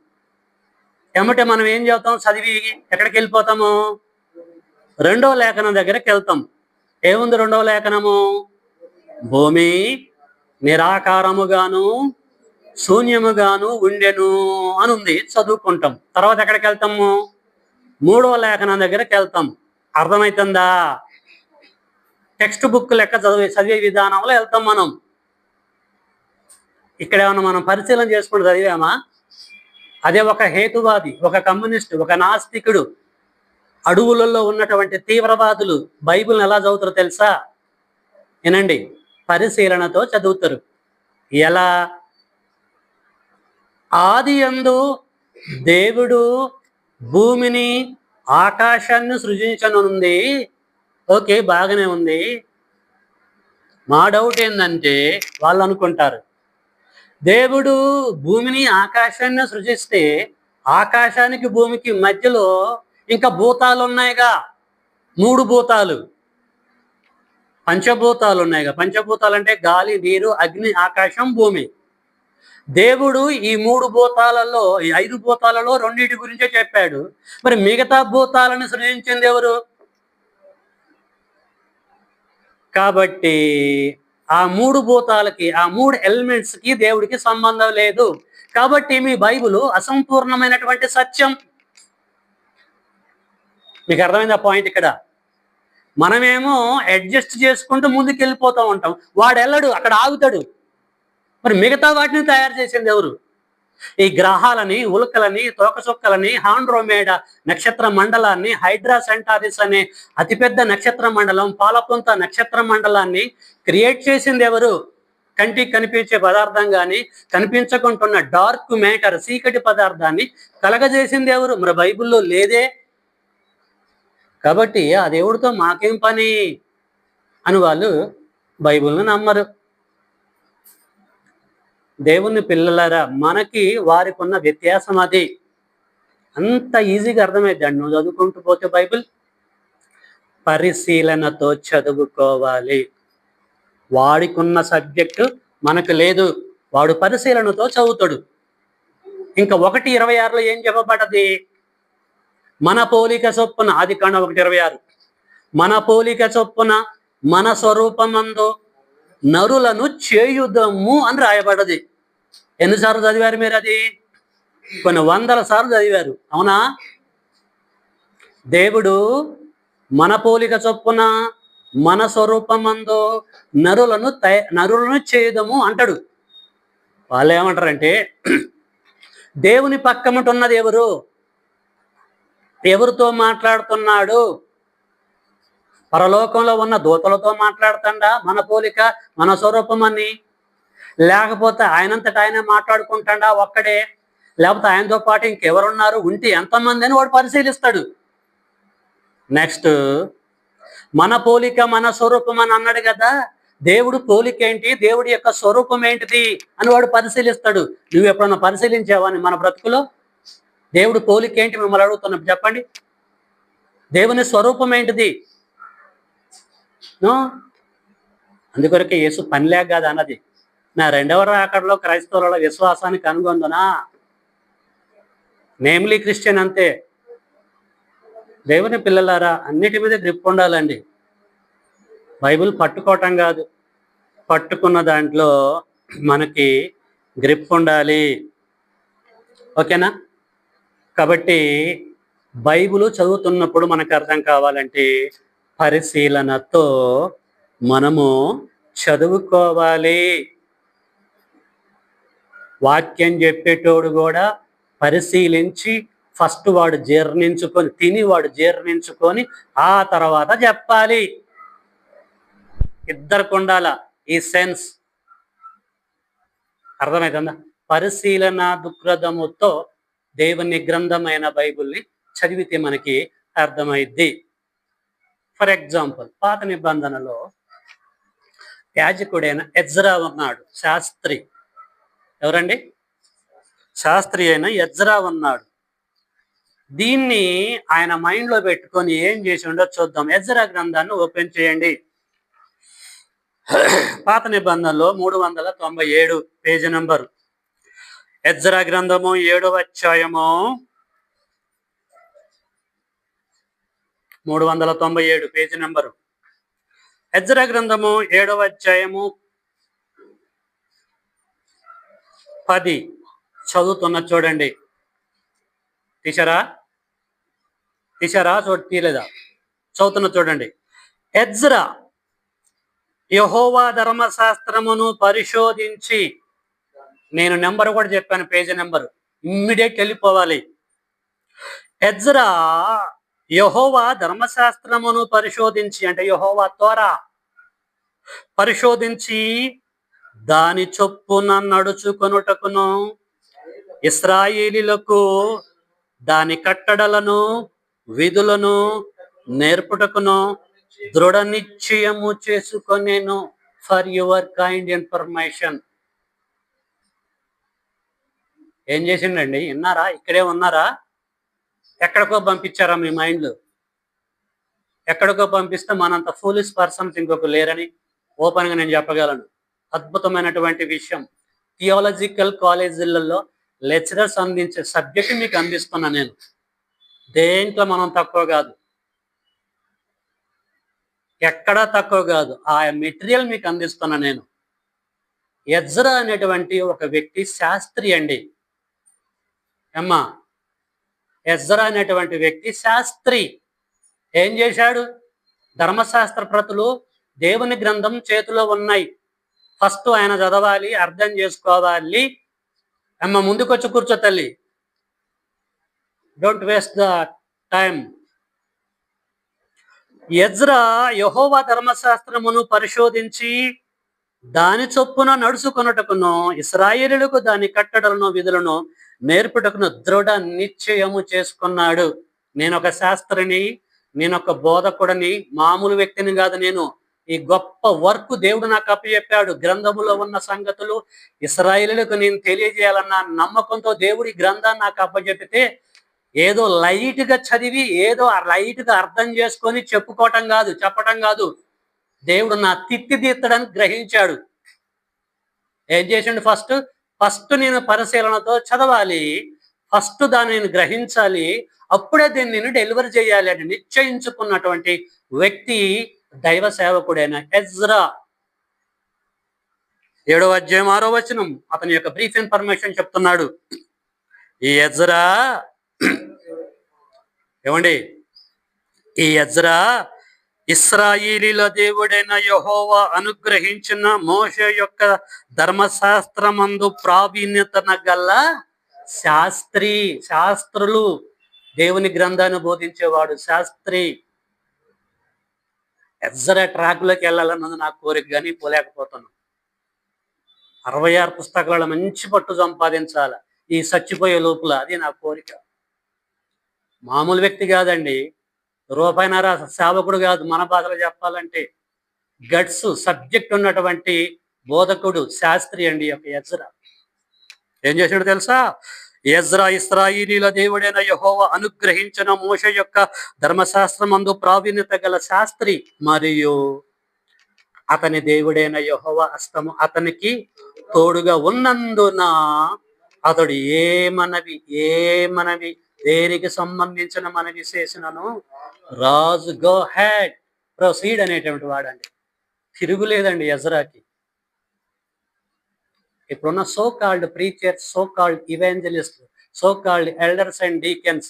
ఏమంటే మనం ఏం చెబుతాం? చదివి ఎక్కడికి వెళ్ళిపోతాము? 2వ లేఖనం దగ్గరికి వెళ్తాం. ఏముంది 2వ లేఖనము? భూమి నిరాకారముగాను శూన్యముగాను ఉండెను అని ఉంది, చదువుకుంటాం. తర్వాత ఎక్కడికి వెళ్తాము? 3వ లేఖనం దగ్గరికి వెళ్తాం. అర్థమవుతుందా? టెక్స్ట్ బుక్ లెక్క చదివే విధానంలో వెళ్తాం మనం. ఇక్కడ ఏమన్నా మనం పరిశీలన చేసుకుంటూ చదివామా? అదే ఒక హేతువాది, ఒక కమ్యూనిస్ట్, ఒక నాస్తికుడు, అడవులలో ఉన్నటువంటి తీవ్రవాదులు బైబిల్ని ఎలా చదువుతారో తెలుసా? వినండి, పరిశీలనతో చదువుతారు. ఎలా? ఆది యందు దేవుడు భూమిని ఆకాశాన్ని సృజించనుంది. ఓకే, బాగానే ఉంది. మా డౌట్ ఏంటంటే వాళ్ళు అనుకుంటారు, దేవుడు భూమిని ఆకాశాన్ని సృజిస్తే ఆకాశానికి భూమికి మధ్యలో ఇంకా భూతాలు ఉన్నాయిగా, 3 భూతాలు, పంచభూతాలు ఉన్నాయిగా. పంచభూతాలు అంటే గాలి, నీరు, అగ్ని, ఆకాశం, భూమి. దేవుడు ఈ 3 భూతాలలో, ఈ 5 భూతాలలో 2 గురించే చెప్పాడు. మరి మిగతా భూతాలను సృజించింది ఎవరు? కాబట్టి ఆ 3 భూతాలకి, ఆ 3 ఎలిమెంట్స్కి దేవుడికి సంబంధం లేదు. కాబట్టి మీ బైబిల్ అసంపూర్ణమైనటువంటి సత్యం. మీకు అర్థమైంది ఆ పాయింట్? ఇక్కడ మనమేమో అడ్జస్ట్ చేసుకుంటూ ముందుకు వెళ్ళిపోతూ ఉంటాం, వాడు వెళ్ళడు, అక్కడ ఆగుతాడు. మరి మిగతా వాటిని తయారు చేసింది ఎవరు? ఈ గ్రహాలని, ఉల్కలని, తోకచుక్కలని, హాండ్రోమేడా నక్షత్ర మండలాన్ని, హైడ్రా సెంటారిస్ అనే అతిపెద్ద నక్షత్ర మండలం, పాలపుంత నక్షత్ర మండలాన్ని క్రియేట్ చేసింది ఎవరు? కంటికి కనిపించే పదార్థం కానీ, కనిపించకుంటున్న డార్క్ మ్యాటర్, చీకటి పదార్థాన్ని కలగజేసింది ఎవరు? మరి బైబిల్లో లేదే. కాబట్టి ఆ దేవుడితో మాకేం పని అని వాళ్ళు బైబిల్ని నమ్మరు. దేవుని పిల్లలారా, మనకి వారికి ఉన్న వ్యత్యాసం అది. అంత ఈజీగా అర్థమైంది అండి నువ్వు చదువుకుంటూ పోతే బైబిల్. పరిశీలనతో చదువుకోవాలి. వాడికున్న సబ్జెక్టు మనకు లేదు, వాడు పరిశీలనతో చదువుతాడు. ఇంకా 1:26 ఏం చెప్పబడ్డది? మన పోలిక చొప్పున, ఆదికాండం 1:26, మన పోలిక చొప్పున మన స్వరూపమందు నరులను చేయుదము అని రాయబడ్డది. ఎన్నిసార్లు చదివారు మీరు అది? కొన్ని వందల సార్లు చదివారు, అవునా? దేవుడు మన పోలిక చొప్పున మన స్వరూపమందు నరులను చేయుదము అంటాడు. వాళ్ళు ఏమంటారంటే, దేవుని పక్కమటున్నది ఎవరు? ఎవరితో మాట్లాడుతున్నాడు? పరలోకంలో ఉన్న దూతలతో మాట్లాడుతాడా మన పోలిక మన స్వరూపం అని? లేకపోతే ఆయనంతట ఆయన మాట్లాడుకుంటాడా ఒక్కడే? లేకపోతే ఆయనతో పాటు ఇంకెవరున్నారు, ఉంటే ఎంతమంది అని వాడు పరిశీలిస్తాడు. నెక్స్ట్, మన పోలిక మన స్వరూపం అని అన్నాడు కదా, దేవుడు పోలిక ఏంటి, దేవుడి యొక్క స్వరూపం ఏంటిది అని వాడు పరిశీలిస్తాడు. నువ్వు ఎప్పుడన్నా పరిశీలించావని మన బ్రతుకులో? దేవుడు పోలిక ఏంటి మిమ్మల్ని అడుగుతున్నప్పుడు చెప్పండి. దేవుని స్వరూపం ఏంటిది? అందుకొరకే యేసు పనిలేక కాదు అన్నది. నా 2వ రాకడలో క్రైస్తవుల విశ్వాసాన్ని కనుగొందునా, నేమ్లీ క్రిస్టియన్ అంతే. దేవుని పిల్లలారా, అన్నిటి మీద గ్రిప్ ఉండాలండి. బైబిల్ పట్టుకోవటం కాదు, పట్టుకున్న దాంట్లో మనకి గ్రిప్ ఉండాలి. ఓకేనా? కాబట్టి బైబిల్ చదువుతున్నప్పుడు మనకు అర్థం కావాలంటే పరిశీలనతో మనము చదువుకోవాలి. వాక్యం చెప్పేటోడు కూడా పరిశీలించి ఫస్ట్ వాడు జీర్ణించుకొని ఆ తర్వాత చెప్పాలి. ఇద్దరికి ఉండాల ఈ సెన్స్. అర్థమవుతుందా? పరిశీలన దృక్పథముతో దేవుని గ్రంథమైన బైబిల్ని చదివితే మనకి అర్థమైద్ది. ఫర్ ఎగ్జాంపుల్, పాత నిబంధనలో యాజకుడైన ఎజ్రా ఉన్నాడు, శాస్త్రి. ఎవరండి? శాస్త్రి అయిన ఎజ్రా ఉన్నాడు. దీన్ని ఆయన మైండ్లో పెట్టుకొని ఏం చేసి ఉండో చూద్దాం. ఎజ్రా గ్రంథాన్ని ఓపెన్ చేయండి. పాత నిబంధనలో 397 పేజీ నంబరు. ఎజ్రా గ్రంథము 7వ అధ్యాయము 397 పేజీ నంబరు. ఎజ్రా గ్రంథము 7వ అధ్యాయము 10 చదువుతున్న చూడండి. తీశారా? తీయలేదా? చదువుతున్న చూడండి. ఎజ్రా యెహోవా ధర్మశాస్త్రమును పరిశోధించి, నేను నెంబర్ కూడా చెప్పాను, పేజీ నెంబరు, ఇమ్మీడియట్ వెళ్ళిపోవాలి. ఎజ్రా యెహోవా ధర్మశాస్త్రమును పరిశోధించి, అంటే యెహోవా తోరా పరిశోధించి దాని చొప్పున నడుచుకొనుటకును, ఇశ్రాయేలీయులకు దాని కట్టడలను విధులను నేర్పుటకును దృఢ నిశ్చయము చేసుకొనేను. For your kind information. ఏం చేసిండండి? విన్నారా? ఇక్కడే ఉన్నారా? ఎక్కడికో పంపించారా మీ మైండ్లు? ఎక్కడికో పంపిస్తే మనంత ఫూలిష్ పర్సన్స్ ఇంకొక లేరని ఓపెన్గా నేను చెప్పగలను. అద్భుతమైనటువంటి విషయం. థియాలజికల్ కాలేజీలలో లెక్చరర్స్ అందించే సబ్జెక్ట్ మీకు అందిస్తున్నా నేను. దేంట్లో మనం తక్కువ కాదు, ఎక్కడా తక్కువ కాదు. ఆ మెటీరియల్ మీకు అందిస్తున్నా నేను. ఎజ్రా అనేటువంటి ఒక వ్యక్తి శాస్త్రి అండి. అమ్మా, ఎజ్రా అనేటువంటి వ్యక్తి శాస్త్రి. ఏం చేశాడు? ధర్మశాస్త్ర ప్రతులు, దేవుని గ్రంథం చేతిలో ఉన్నాయి. ఫస్ట్ ఆయన చదవాలి, అర్థం చేసుకోవాలి, అమ్మ ముందుకొచ్చి కూర్చో తల్లి, don't waste the time. Ezra యెహోవా ధర్మశాస్త్రమును పరిశోధించి దాని చొప్పున నడుచుకొనుటకును ఇశ్రాయేలీయులకు దాని కట్టడలను విధులను నేర్పుటకును దృఢ నిశ్చయము చేసుకున్నాడు. నేను ఒక శాస్త్రిని, నేను ఒక బోధకుడిని, మామూలు వ్యక్తిని కాదు. నేను ఈ గొప్ప వర్క్ దేవుడు నాకు అప్పచెప్పాడు. గ్రంథములో ఉన్న సంగతులు ఇశ్రాయేలీయులకు నేను తెలియజేయాలన్న నమ్మకంతో దేవుడు ఈ గ్రంథాన్ని నాకు అప్పచెప్పితే ఏదో లైట్ గా చదివి ఏదో లైట్ గా అర్థం చేసుకొని చెప్పుకోవటం కాదు, చెప్పటం కాదు. దేవుడు నా తిత్తి తీర్చడానికి గ్రహించాడు. ఏం చేసిండు? ఫస్ట్ నేను పరిశీలనతో చదవాలి, ఫస్ట్ దాన్ని నేను గ్రహించాలి, అప్పుడే దీన్ని నేను డెలివరీ చేయాలి అని నిశ్చయించుకున్నటువంటి వ్యక్తి దైవ సేవకుడైన ఎజ్రా. 7వ అధ్యాయం 6వ వచనం అతని యొక్క బ్రీఫ్ ఇన్ఫర్మేషన్ చెప్తున్నాడు. ఈ ఎజ్రా ఏమండి, ఈ ఎజ్రా ఇశ్రాయేలీల దేవుడైన యెహోవా అనుగ్రహించిన మోషే యొక్క ధర్మశాస్త్రమందు ప్రావీణ్యతన గల శాస్త్రులు. దేవుని గ్రంథాన్ని బోధించేవాడు శాస్త్రి. ఎజ్రా ట్రాక్ లోకి వెళ్ళాలన్నది నా కోరిక, కానీ పోలేకపోతాను. 66 పుస్తకాల మంచి పట్టు సంపాదించాల ఈ చచ్చిపోయే లోపల, అది నా కోరిక. మామూలు వ్యక్తి కాదండి, రూపాయినర సేవకుడు కాదు. మన భాషలో చెప్పాలంటే గట్స్, సబ్జెక్ట్ ఉన్నటువంటి బోధకుడు, శాస్త్రి అండి యొక్క ఎజ్రా. ఏం చేశాడు తెలుసా? ఎజ్రా ఇశ్రాయేలీల దేవుడైన యెహోవా అనుగ్రహించిన మోషే యొక్క ధర్మశాస్త్రమందు ప్రావీణ్యత గల శాస్త్రి, మరియు అతని దేవుడైన యెహోవా హస్తము అతనికి తోడుగా ఉన్నందున అతడు ఏ మనవి దేనికి సంబంధించిన మనవి చేసినను రాజు గో హెడ్ ప్రొసీడ్ అనేటువంటి వాడండి. తిరుగులేదండి ఎజ్రాకి. ఇప్పుడున్న so called preachers, so called evangelist, so called elders and deacons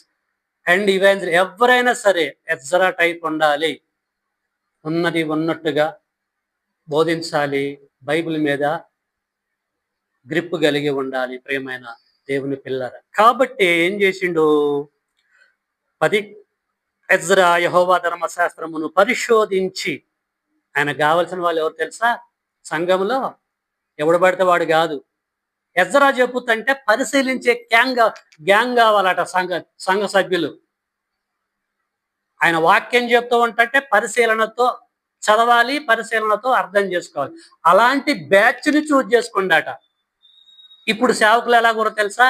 and evangelist ఎవరైనా సరే ఎజ్రా టైప్ ఉండాలి. ఉన్నది ఉన్నట్టుగా బోధించాలి, బైబిల్ మీద గ్రిప్ కలిగి ఉండాలి ప్రియమైన దేవుని పిల్లర. కాబట్టి ఏం చేసిండు? 10 ఎజ్రా యెహోవా ధర్మశాస్త్రమును పరిశోధించి, ఆయన కావలసిన వాళ్ళు ఎవరు తెలుసా? సంఘంలో ఎవడు పడితే వాడు కాదు. ఎజ్రా చెప్పుతంటే పరిశీలించే గ్యాంగ్ కావాలట సంఘ సభ్యులు. ఆయన వాక్యం చెప్తూ ఉంటే పరిశీలనతో చదవాలి, పరిశీలనతో అర్థం చేసుకోవాలి. అలాంటి బ్యాచ్ని చూజ్ చేసుకుండాట. ఇప్పుడు సేవకులు ఎలా కూడా తెలుసా?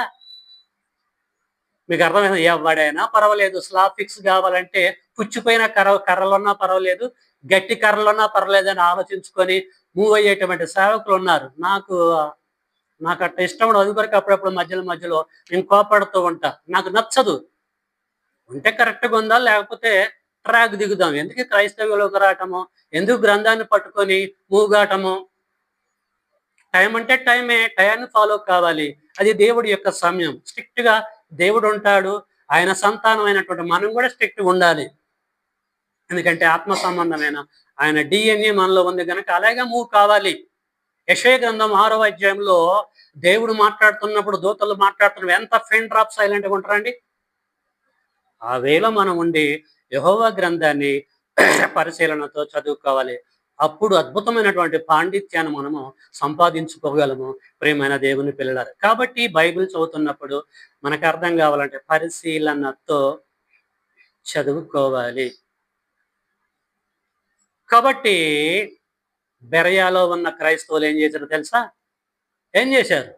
మీకు అర్థమైంది? ఎవడైనా పర్వాలేదు, స్లాఫిక్స్ కావాలంటే పుచ్చిపోయిన కర్రలున్నా పర్వాలేదు, గట్టి కర్రలున్నా పర్వాలేదు అని ఆలోచించుకొని మూవ్ అయ్యేటువంటి సేవకులు ఉన్నారు. నాకు అట్ట ఇష్టం ఉండదు. అదివరకు అప్పుడప్పుడు మధ్యలో నేను కోపడుతూ ఉంటా. నాకు నచ్చదు. ఉంటే కరెక్ట్గా ఉందా, లేకపోతే ట్రాక్ దిగుదాం. ఎందుకు క్రైస్తవ్యంలోకి రావటము, ఎందుకు గ్రంథాన్ని పట్టుకొని మూవ్ కావటము? టైం అంటే టైమే, టైంని ఫాలో కావాలి. అది దేవుడి యొక్క సమయం. స్ట్రిక్ట్ గా దేవుడు ఉంటాడు, ఆయన సంతానమైనటువంటి మనం కూడా స్ట్రిక్ట్ ఉండాలి. ఎందుకంటే ఆత్మ సంబంధమైన ఆయన డిఎన్ఏ మనలో ఉంది కనుక అలాగే మూవ్ కావాలి. యెషయా గ్రంథం 6వ అధ్యాయంలో దేవుడు మాట్లాడుతున్నప్పుడు, దూతలు మాట్లాడుతున్నప్పుడు ఎంత ఫెన్ డ్రాప్ సైలెంట్గా ఉంటారండి. ఆ వేళ మనం ఉండి యెహోవా గ్రంథాన్ని పరిశీలనతో చదువుకోవాలి. అప్పుడు అద్భుతమైనటువంటి పాండిత్యాన్ని మనము సంపాదించుకోగలము ప్రియమైన దేవుని పిల్లలారు. కాబట్టి బైబిల్ చదువుతున్నప్పుడు మనకు అర్థం కావాలంటే పరిశీలనతో చదువుకోవాలి. కాబట్టి బెరయాలో ఉన్న క్రైస్తవులు ఏం చేశారు తెలుసా? ఏం చేశారు?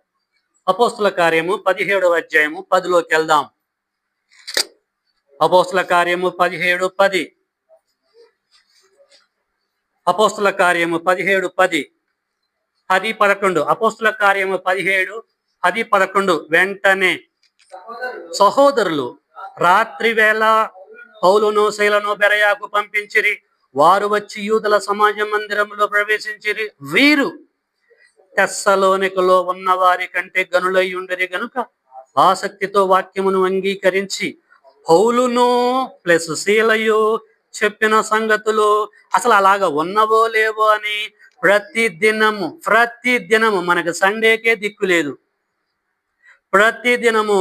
అపోస్తుల కార్యము 17వ అధ్యాయము 10లోకి వెళ్దాం. అపోస్తుల కార్యము 17:10. అపోస్తుల కార్యము 17:10, 10:11. అపోస్తుల కార్యము 17:10-11. వెంటనే సహోదరులు రాత్రి వేళ పౌలును శీలను బెరయాకు పంపించిరి. వారు వచ్చి యూదుల సమాజ మందిరంలో ప్రవేశించిరి. వీరు తెస్సలోనికలో ఉన్న వారి కంటే గనులై ఉండరి గనుక ఆసక్తితో వాక్యమును అంగీకరించి పౌలును ప్లస్ శీలయు చెప్పిన సంగతులు అసలు అలాగా ఉన్నవో లేవో అని ప్రతి దినము మనకు సండేకే దిక్కు లేదు, ప్రతిదినము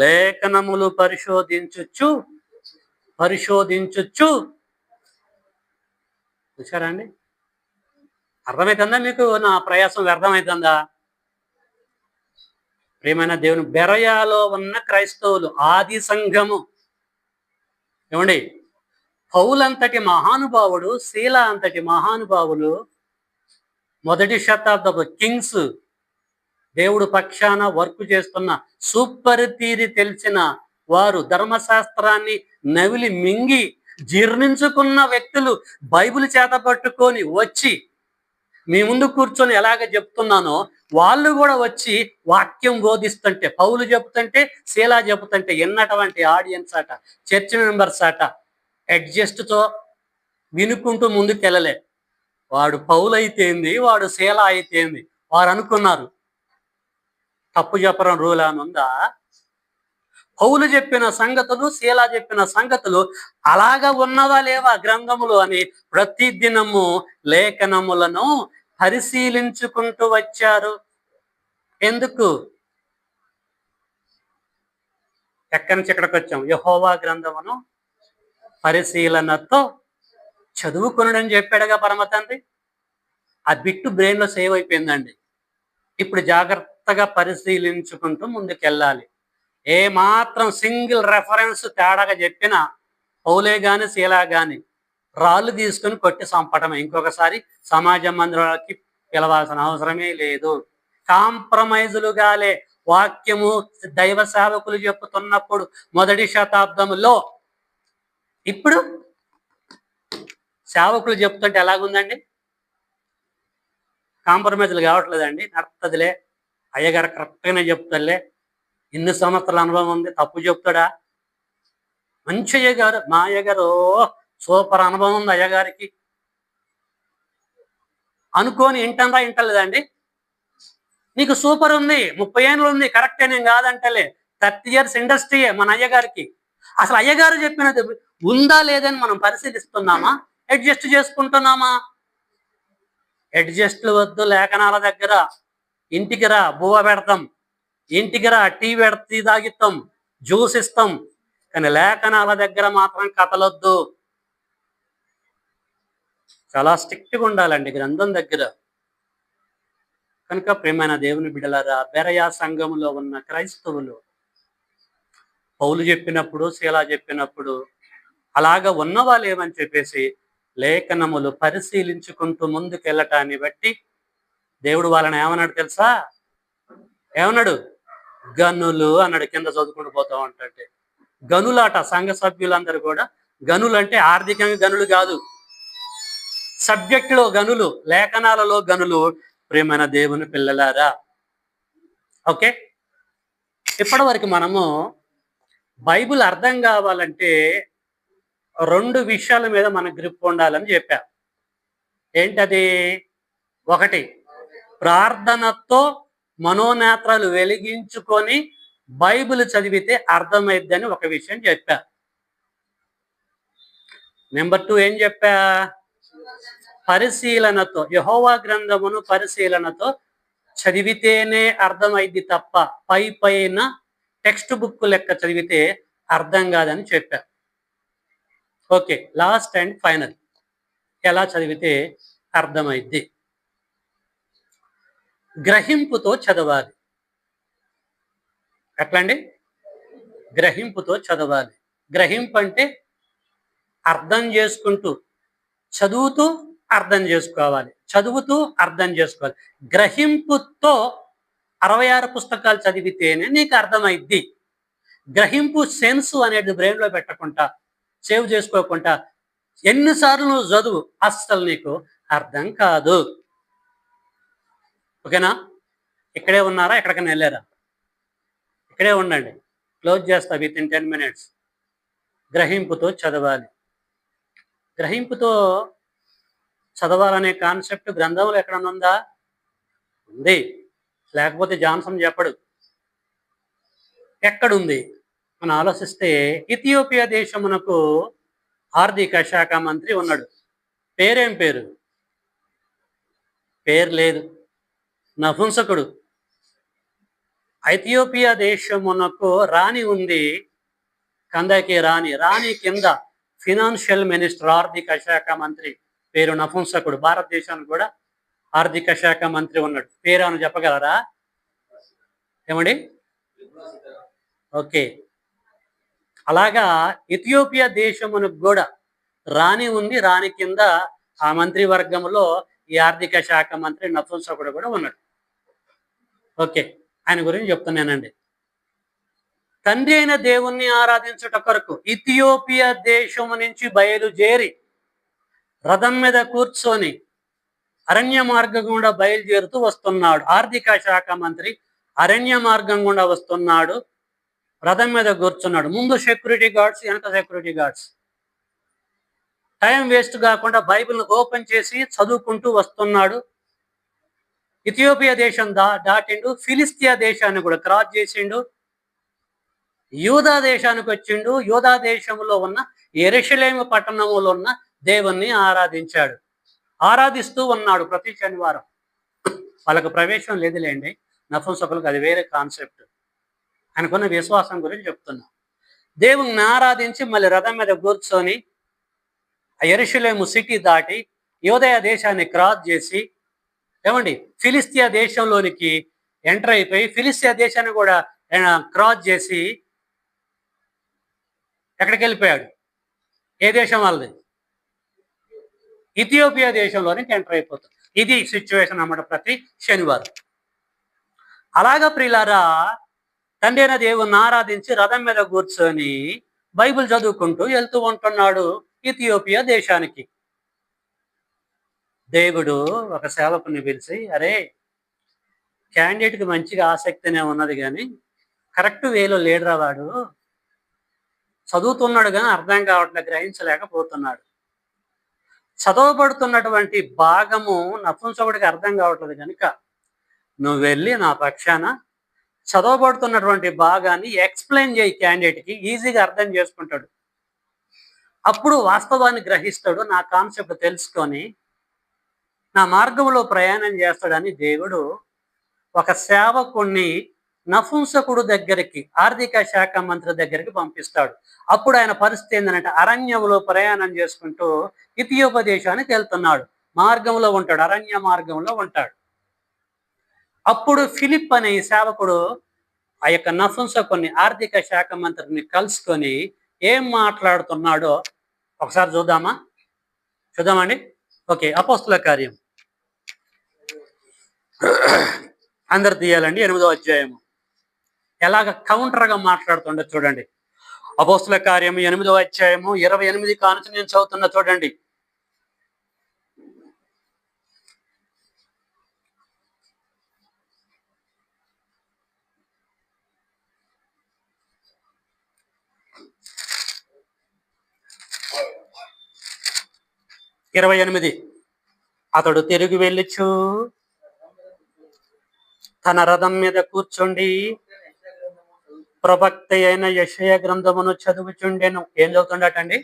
లేఖనములు పరిశోధించుచు చూసారా అండి? అర్థమవుతుందా మీకు నా ప్రయాసం వ్యర్థమవుతుందా? ప్రియమైన దేవుని బెరయాలో ఉన్న క్రైస్తవులు ఆది సంఘము ఏమండి, పౌలంతటి మహానుభావుడు, శీల అంతటి మహానుభావులు, మొదటి శతాబ్దపు కింగ్స్, దేవుడు పక్షాన వర్క్ చేస్తున్న సూపర్ తీరి తెలిసిన వారు, ధర్మశాస్త్రాన్ని నవిలి మింగి జీర్ణించుకున్న వ్యక్తులు బైబిల్ చేత పట్టుకొని వచ్చి మీ ముందు కూర్చొని ఎలాగ చెప్తున్నానో వాళ్ళు కూడా వచ్చి వాక్యం బోధిస్తుంటే, పౌలు చెబుతుంటే, శీలా చెబుతుంటే ఎన్నటువంటి ఆడియన్స్ అట, చర్చ్ మెంబర్స్ అట అడ్జస్ట్తో వినుకుంటూ ముందుకెళ్ళలే. వాడు పౌలు అయితేంది, వాడు శీల అయితేంది, వారు అనుకున్నారు. తప్పు చెప్పడం రూల్ అని ఉందా? పౌలు చెప్పిన సంగతులు, శీల చెప్పిన సంగతులు అలాగా ఉన్నవా లేవా గ్రంథములు అని ప్రతి దినము లేఖనములను పరిశీలించుకుంటూ వచ్చారు. ఎందుకు? ఎక్కడి నుంచి ఎక్కడికి వచ్చాం? యెహోవా గ్రంథమును పరిశీలనతో చదువుకొనుడని చెప్పాడుగా పరమ తండ్రి. ఆ బిట్టు బ్రెయిన్లో సేవ్ అయిపోయిందండి. ఇప్పుడు జాగ్రత్తగా పరిశీలించుకుంటూ ముందుకెళ్ళాలి. ఏ మాత్రం సింగిల్ రెఫరెన్స్ తేడాగా చెప్పినా పౌలే గాని శీలా గాని రాళ్ళు తీసుకుని కొట్టి చంపటమే. ఇంకొకసారి సమాజ మందిరాలకి పిలవాల్సిన అవసరమే లేదు. కాంప్రమైజులుగాలే వాక్యము దైవ సేవకులు చెప్పుతున్నప్పుడు మొదటి శతాబ్దంలో, ఇప్పుడు సేవకులు చెప్తుంటే ఎలాగుందండి? కాంప్రమైజులు కావట్లేదండి. నడుతుందిలే, అయ్యగారు కరెక్ట్గానే చెప్తారులే, ఇన్ని సంవత్సరాల అనుభవం ఉంది, తప్పు చెప్తాడా? మంచి అయ్యగారు, మా అయ్యగారు సూపర్ అనుభవం ఉంది అయ్యగారికి అనుకోని ఇంటలేదండి. నీకు సూపర్ ఉంది, 30 ఏళ్ళు ఉంది, కరెక్టే, నేను కాదంటలే. 30 years ఇండస్ట్రీయే మన అయ్యగారికి. అసలు అయ్యగారు చెప్పినది ఉందా లేదని మనం పరిశీలిస్తున్నామా? అడ్జస్ట్ చేసుకుంటున్నామా? అడ్జస్ట్లు వద్దు. లేఖనాల దగ్గర ఇంటికి రా, బువ్వ పెడతాం, ఇంటికి రా, టీ పెడతీ తాగిస్తాం, జ్యూస్ ఇస్తాం, కానీ లేఖనాల దగ్గర మాత్రం కథలొద్దు. చాలా స్ట్రిక్ట్గా ఉండాలండి గ్రంథం దగ్గర. కనుక ప్రియమైన దేవుని బిడ్డలారా, బెరయా సంఘములో ఉన్న క్రైస్తవులు పౌలు చెప్పినప్పుడు, శీలా చెప్పినప్పుడు అలాగ ఉన్నవాళ్ళు ఏమని చెప్పేసి లేఖనములు పరిశీలించుకుంటూ ముందుకెళ్ళటాన్ని బట్టి దేవుడు వాళ్ళని ఏమన్నాడు తెలుసా? ఏమన్నాడు? గనులు అన్నాడు. కింద చదువుకుంటూ పోతా ఉంటే గనులాట. సంఘ సభ్యులందరూ కూడా గనులు అంటే ఆర్థికంగా గనులు కాదు, సబ్జెక్టులో గనులు, లేఖనాలలో గనులు. ప్రియమైన దేవుని పిల్లలారా, ఓకే, ఇప్పటి వరకు మనము బైబిల్ అర్థం కావాలంటే 2 విషయాల మీద మన గ్రిప్ ఉండాలని చెప్పాం. ఏంటది? ఒకటి, ప్రార్థనతో మనోనేత్రాలు వెలిగించుకొని బైబిల్ చదివితే అర్థమైద్దని ఒక విషయం చెప్పా. నెంబర్ 2 ఏం చెప్పా? పరిశీలనతో, యెహోవా గ్రంథమును పరిశీలనతో చదివితేనే అర్థమైద్ది తప్ప పైన టెక్స్ట్ బుక్ లెక్క చదివితే అర్థం కాదని చెప్పా. ఓకే, లాస్ట్ అండ్ ఫైనల్, ఎలా చదివితే అర్థమైద్ది? గ్రహింపుతో చదవాలి. ఎట్లా అండి? గ్రహింపుతో చదవాలి. గ్రహింపు అంటే అర్థం చేసుకుంటూ, చదువుతూ అర్థం చేసుకోవాలి, చదువుతూ అర్థం చేసుకోవాలి. గ్రహింపుతో 66 పుస్తకాలు చదివితేనే నీకు అర్థమైద్ది. గ్రహింపు సెన్స్ అనేది బ్రెయిన్లో పెట్టకుండా, సేవ్ చేసుకోకుండా ఎన్నిసార్లు నువ్వు చదువు, అస్సలు నీకు అర్థం కాదు. ఓకేనా? ఇక్కడే ఉన్నారా? ఎక్కడికైనా వెళ్ళారా? ఇక్కడే ఉండండి, క్లోజ్ చేస్తా విత్ ఇన్ 10 minutes. గ్రహింపుతో చదవాలి. గ్రహింపుతో చదవాలనే కాన్సెప్ట్ గ్రంథంలో ఎక్కడన్నా ఉందా? ఉంది. లేకపోతే జాన్సన్ చెప్పడు. ఎక్కడుంది? మనం ఆలోచిస్తే ఇథియోపియా దేశమునకు ఆర్థిక శాఖ మంత్రి ఉన్నాడు. పేరేం పేరు? పేరు లేదు, నపుంసకుడు. ఐథియోపియా దేశమునకు రాణి ఉంది, కందకి రాణి కింద ఫినాన్షియల్ మినిస్టర్, ఆర్థిక శాఖ మంత్రి పేరు నపుంసకుడు. భారతదేశానికి కూడా ఆర్థిక శాఖ మంత్రి ఉన్నాడు. పేరు అని చెప్పగలరా? ఏమండి? ఓకే. అలాగా ఇథియోపియా దేశమునకు కూడా రాణి ఉంది. రాణి కింద ఆ మంత్రి వర్గంలో ఈ ఆర్థిక శాఖ మంత్రి నపుంసకుడు కూడా ఉన్నాడు. ఓకే, ఆయన గురించి చెప్తున్నానండి. తండ్రి అయిన దేవుణ్ణి ఆరాధించుట కొరకు ఇథియోపియా దేశము నుంచి బయలుదేరి రథం మీద కూర్చొని అరణ్య మార్గం గుండా బయలుదేరుతూ వస్తున్నాడు. ఆర్థిక శాఖ మంత్రి అరణ్య మార్గం గుండా వస్తున్నాడు, రథం మీద కూర్చున్నాడు. ముందు సెక్యూరిటీ గార్డ్స్, వెనక సెక్యూరిటీ గార్డ్స్. టైం వేస్ట్ కాకుండా బైబిల్ని ఓపెన్ చేసి చదువుకుంటూ వస్తున్నాడు. ఇథియోపియా దేశం దాటిండు, ఫిలిస్తియా దేశాన్ని కూడా క్రాస్ చేసిండు, యూదా దేశానికి వచ్చిండు. యూదా దేశంలో ఉన్న యెరూషలేము పట్టణంలో ఉన్న దేవుణ్ణి ఆరాధించాడు. ఆరాధిస్తూ ఉన్నాడు ప్రతి శనివారం. వాళ్ళకు ప్రవేశం లేదులేండి, నపుంసకులకు అది వేరే కాన్సెప్ట్. ఆయనకున్న విశ్వాసం గురించి చెప్తున్నా. దేవుణ్ణి ఆరాధించి మళ్ళీ రథం మీద కూర్చొని యెరూషలేము సిటీ దాటి యూదయ దేశాన్ని క్రాస్ చేసి, ఏమండి, ఫిలిస్తియా దేశంలోనికి ఎంటర్ అయిపోయి ఫిలిస్తియా దేశాన్ని కూడా క్రాస్ చేసి ఎక్కడికి వెళ్ళిపోయాడు? ఏ దేశం వాళ్ళది? ఇథియోపియా దేశంలోనికి ఎంటర్ అయిపోతుంది. ఇది సిచ్యువేషన్ అన్నమాట ప్రతి శనివారం. అలాగా ప్రియులారా, తండ్రి అయిన దేవుణ్ణి ఆరాధించి రథం మీద కూర్చొని బైబిల్ చదువుకుంటూ వెళ్తూ ఉంటున్నాడు ఇథియోపియా దేశానికి. దేవుడు ఒక సేవకుని పిలిచి, అరే, క్యాండిడేట్కి మంచిగా ఆసక్తినే ఉన్నది కానీ కరెక్ట్ వేలో లేడురా వాడు, చదువుతున్నాడు కానీ అర్థం కావట్లేదు, గ్రహించలేకపోతున్నాడు. చదవబడుతున్నటువంటి భాగము నపుంసకుడికి అర్థం కావట్లేదు కనుక నువ్వు వెళ్ళి నా పక్షాన చదవబడుతున్నటువంటి భాగాన్ని ఎక్స్ప్లెయిన్ చేయి, క్యాండిడేట్కి ఈజీగా అర్థం చేసుకుంటాడు. అప్పుడు వాస్తవాన్ని గ్రహిస్తాడు, నా కాన్సెప్ట్ తెలుసుకొని నా మార్గంలో ప్రయాణం చేస్తాడని దేవుడు ఒక సేవకుణ్ణి నపుంసకుడు దగ్గరికి, ఆర్థిక శాఖ మంత్రి దగ్గరికి పంపిస్తాడు. అప్పుడు ఆయన పరిస్థితి ఏంటంటే అరణ్యంలో ప్రయాణం చేసుకుంటూ ఇథియోపియా దేశానికి వెళ్తున్నాడు. మార్గంలో ఉంటాడు, అరణ్య మార్గంలో ఉంటాడు. అప్పుడు ఫిలిప్ అనే ఈ సేవకుడు ఆ యొక్క నపుంసకుని, ఆర్థిక శాఖ మంత్రిని కలుసుకొని ఏం మాట్లాడుతున్నాడో ఒకసారి చూద్దామండి. ఓకే, అపోస్తుల కార్యం అందరు తీయాలండి. 8వ అధ్యాయము ఎలాగ కౌంటర్గా మాట్లాడుతుండో చూడండి. అపోస్తుల కార్యము 8వ అధ్యాయము 28 కానుంచి నేను చదువుతున్నా చూడండి. అతడు తిరిగి వెళ్ళుచు తన రథం మీద కూర్చుండి ప్రవక్త అయిన యెషయా గ్రంథమును చదువుచుండెను. ఏం చదువుతుండటండి?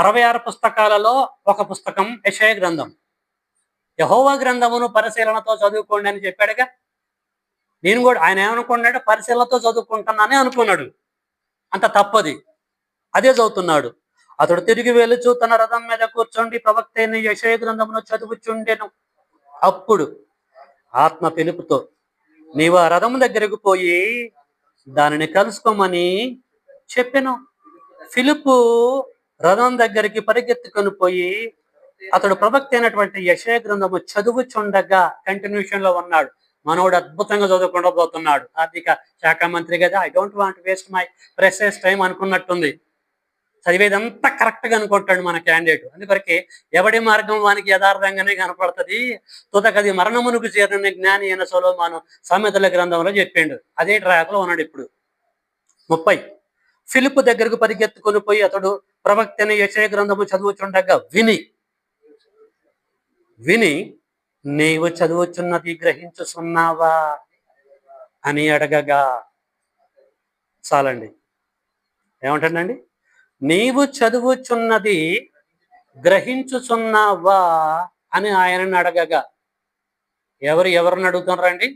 66 పుస్తకాలలో ఒక పుస్తకం యెషయా గ్రంథం. యెహోవా గ్రంథమును పరిశీలనతో చదువుకోండి అని చెప్పాడుగా. నేను కూడా ఆయన ఏమనుకున్నాడు? పరిశీలనతో చదువుకుంటున్నానే అనుకున్నాడు. అంత తప్పది, అదే చదువుతున్నాడు. అతడు తిరిగి వెళ్ళుచు తన రథం మీద కూర్చోండి ప్రవక్త అయిన యెషయా గ్రంథమును చదువుచుండెను. అప్పుడు ఆత్మ పిలుపుతో, నీవు ఆ రథం దగ్గరకు పోయి దానిని కలుసుకోమని చెప్పెను. ఫిలిప్పు రథం దగ్గరికి పరిగెత్తుకొని పోయి అతడు ప్రవక్త అయినటువంటి యెషయా గ్రంథము చదువుచుండగా కంటిన్యూషన్ లో ఉన్నాడు. మనోడు అద్భుతంగా చదువుకుండా పోతున్నాడు. ఆర్థిక శాఖ మంత్రి కదా, I don't want waste my precious time అనుకున్నట్టుంది. చదివేదంతా కరెక్ట్ గా అనుకుంటాడు మన క్యాండిడేట్. అందుకొరకే ఎవడి మార్గం వానికి యథార్థంగానే కనపడుతుంది. తుదకది మరణమునకు చేరిన జ్ఞాని అయిన సొలొమోను సామెతల గ్రంథంలో చెప్పిండు. అదే ట్రాక్ లో ఉన్నాడు ఇప్పుడు. 30 ఫిలిప్పు దగ్గరకు పరిగెత్తుకొని పోయి అతడు ప్రవక్త అయిన యెషయా గ్రంథము చదువుచుండగా విని నీవు చదువుచున్నది గ్రహించుచున్నావా అని అడగగా, చాలండి. ఏమంటాడండి? నీవు చదువుచున్నది గ్రహించుచున్నావా అని ఆయనను అడగగా, ఎవరిని అడుగుతున్నారండి?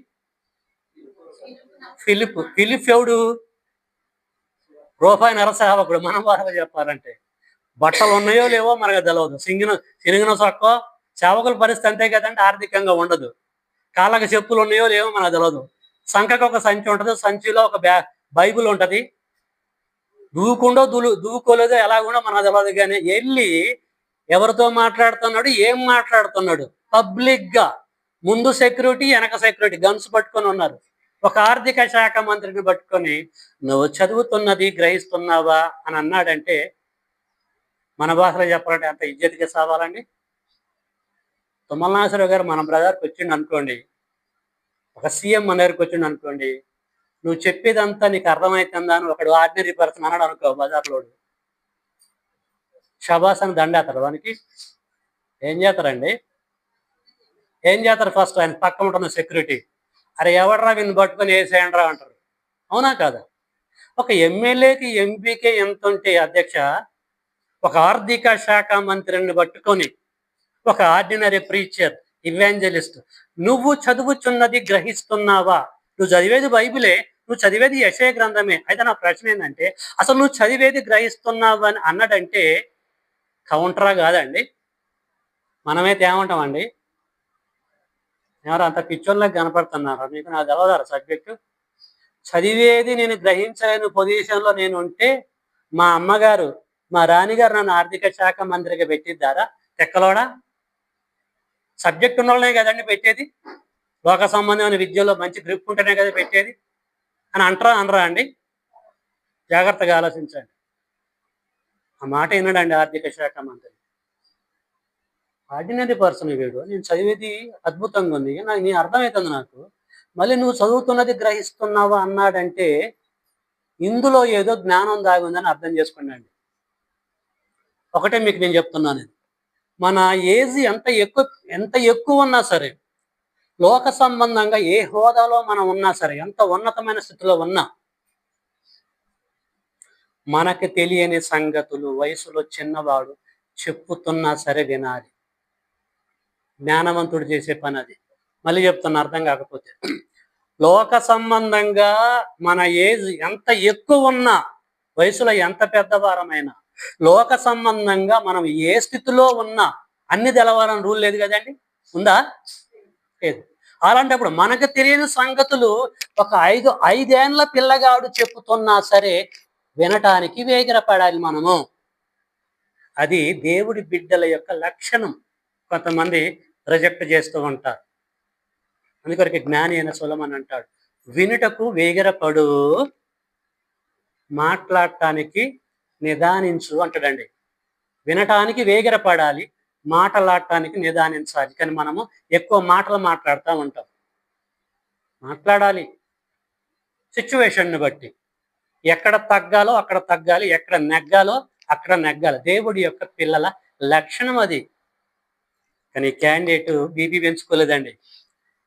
ఫిలిప్ ఎవడు? రూపాయి నరసేవకుడు. మన భాషలో చెప్పాలంటే బట్టలు ఉన్నాయో లేవో మనకు తెలియదు. సినిగిన సొక్కో సేవకుల పరిస్థితి అంతే కదండి. ఆర్థికంగా ఉండదు. కాళ్ళకి చెప్పులు ఉన్నాయో లేవో మనకు తెలియదు. సంఖకు ఒక సంచి ఉంటుంది. సంచిలో ఒక బైబుల్ ఉంటుంది. దువ్వుకోలేదో ఎలాగుండో మనకు తెలియదు. కానీ వెళ్ళి ఎవరితో మాట్లాడుతున్నాడు, ఏం మాట్లాడుతున్నాడు? పబ్లిక్ గా ముందు సెక్యూరిటీ, వెనక సెక్యూరిటీ గన్స్ పట్టుకొని ఉన్నారు. ఒక ఆర్థిక శాఖ మంత్రిని పట్టుకొని నువ్వు చదువుతున్నది గ్రహిస్తున్నావా అని అన్నాడంటే మన భాషలో చెప్పాలంటే అంత ఇజ్జతిగా సావాలండి. తుమ్మల నాగేశ్వరరావు గారు మన బ్రదర్కి వచ్చిండు అనుకోండి, ఒక సీఎం మన దగ్గరికి వచ్చిండు అనుకోండి, నువ్వు చెప్పేదంతా నీకు అర్థమవుతుందా అని ఒకడు ఆర్డినరీ పర్సన్ అన్నాడు అనుకో బజార్లోడు, షబాస్ అని దండేస్తాడు. వానికి ఏం చేస్తారండి? ఏం చేస్తారు? ఫస్ట్ ఆయన పక్క ఉంటున్న సెక్యూరిటీ, అరే ఎవడరా వీన్ని పట్టుకొని వేసేయండిరా అంటారు. అవునా కాదా? ఒక ఎమ్మెల్యేకి ఎంపీకే ఎంత ఉంటే అధ్యక్ష, ఒక ఆర్థిక శాఖ మంత్రిని పట్టుకొని ఒక ఆర్డినరీ ప్రీచర్, ఇవాంజలిస్ట్, నువ్వు చదువుచున్నది గ్రహిస్తున్నావా? నువ్వు చదివేది బైబిలే, నువ్వు చదివేది యెషయా గ్రంథమే. అయితే నా ప్రశ్న ఏంటంటే, అసలు నువ్వు చదివేది గ్రహిస్తున్నావా అని అన్నాడంటే కౌంటరా కాదండి? మనమైతే ఏమంటామండి? ఎవరు అంత పిచ్చోళ్ళకి కనపడుతున్నారు? మీకు నాకు తెలవదారా సబ్జెక్టు? చదివేది నేను గ్రహించలేని పొజిషన్లో నేను ఉంటే మా అమ్మగారు, మా రాణిగారు నన్ను ఆర్థిక శాఖ మంత్రిగా పెట్టిద్దారా? తెక్కలోడా? సబ్జెక్ట్ ఉన్న వాళ్ళనే కదండి పెట్టేది. లోక సంబంధమైన విద్యలో మంచి గ్రిప్ ఉంటేనే కదా పెట్టేది అని అనరా అండి? జాగ్రత్తగా ఆలోచించండి. ఆ మాట వినడండి ఆర్థిక శాఖ మంత్రి. ఆర్డినరీ పర్సన్ వీడు. నేను చదివేది అద్భుతంగా ఉంది, నాకు నీ అర్థమవుతుంది నాకు. మళ్ళీ నువ్వు చదువుతున్నది గ్రహిస్తున్నావా అన్నాడంటే ఇందులో ఏదో జ్ఞానం దాగి ఉందని అర్థం చేసుకోండి. ఒకటే మీకు నేను చెప్తున్నాను, మన ఏజ్ ఎంత ఎక్కువ ఉన్నా సరే, లోక సంబంధంగా ఏ హోదాలో మనం ఉన్నా సరే, ఎంత ఉన్నతమైన స్థితిలో ఉన్నా, మనకి తెలియని సంగతులు వయసులో చిన్నవాడు చెప్పుతున్నా సరే వినాలి. జ్ఞానవంతుడు చేసే పని అది. మళ్ళీ చెప్తున్నా అర్థం కాకపోతే, లోక సంబంధంగా మన ఏజ్ ఎంత ఎక్కువ ఉన్నా, వయసులో ఎంత పెద్దవారమైనా, లోక సంబంధంగా మనం ఏ స్థితిలో ఉన్నా అన్ని తెలవాలని రూల్ లేదు కదండి. ఉందా? లేదు. అలాంటప్పుడు మనకు తెలియని సంగతులు ఒక ఐదేళ్ల పిల్లగాడు చెప్పుతున్నా సరే వినటానికి వేగిరపడాలి మనము. అది దేవుడి బిడ్డల యొక్క లక్షణం. కొంతమంది రిజెక్ట్ చేస్తూ ఉంటారు. అందుకొరకు జ్ఞాని అయిన సొలొమోను అంటాడు, వినుటకు వేగిరపడు, మాట్లాడటానికి నిదానించు అంటాడండి. వినటానికి వేగిరపడాలి, మాట్లాడటానికి నిదానించాలి. కానీ మనము ఎక్కువ మాటలు మాట్లాడుతూ ఉంటాం. మాట్లాడాలి సిచ్యువేషన్ని బట్టి. ఎక్కడ తగ్గాలో అక్కడ తగ్గాలి, ఎక్కడ నెగ్గాలో అక్కడ నెగ్గాలి. దేవుడి యొక్క పిల్లల లక్షణం అది. కానీ క్యాండిడేట్ బీపీ పెంచుకోలేదండి.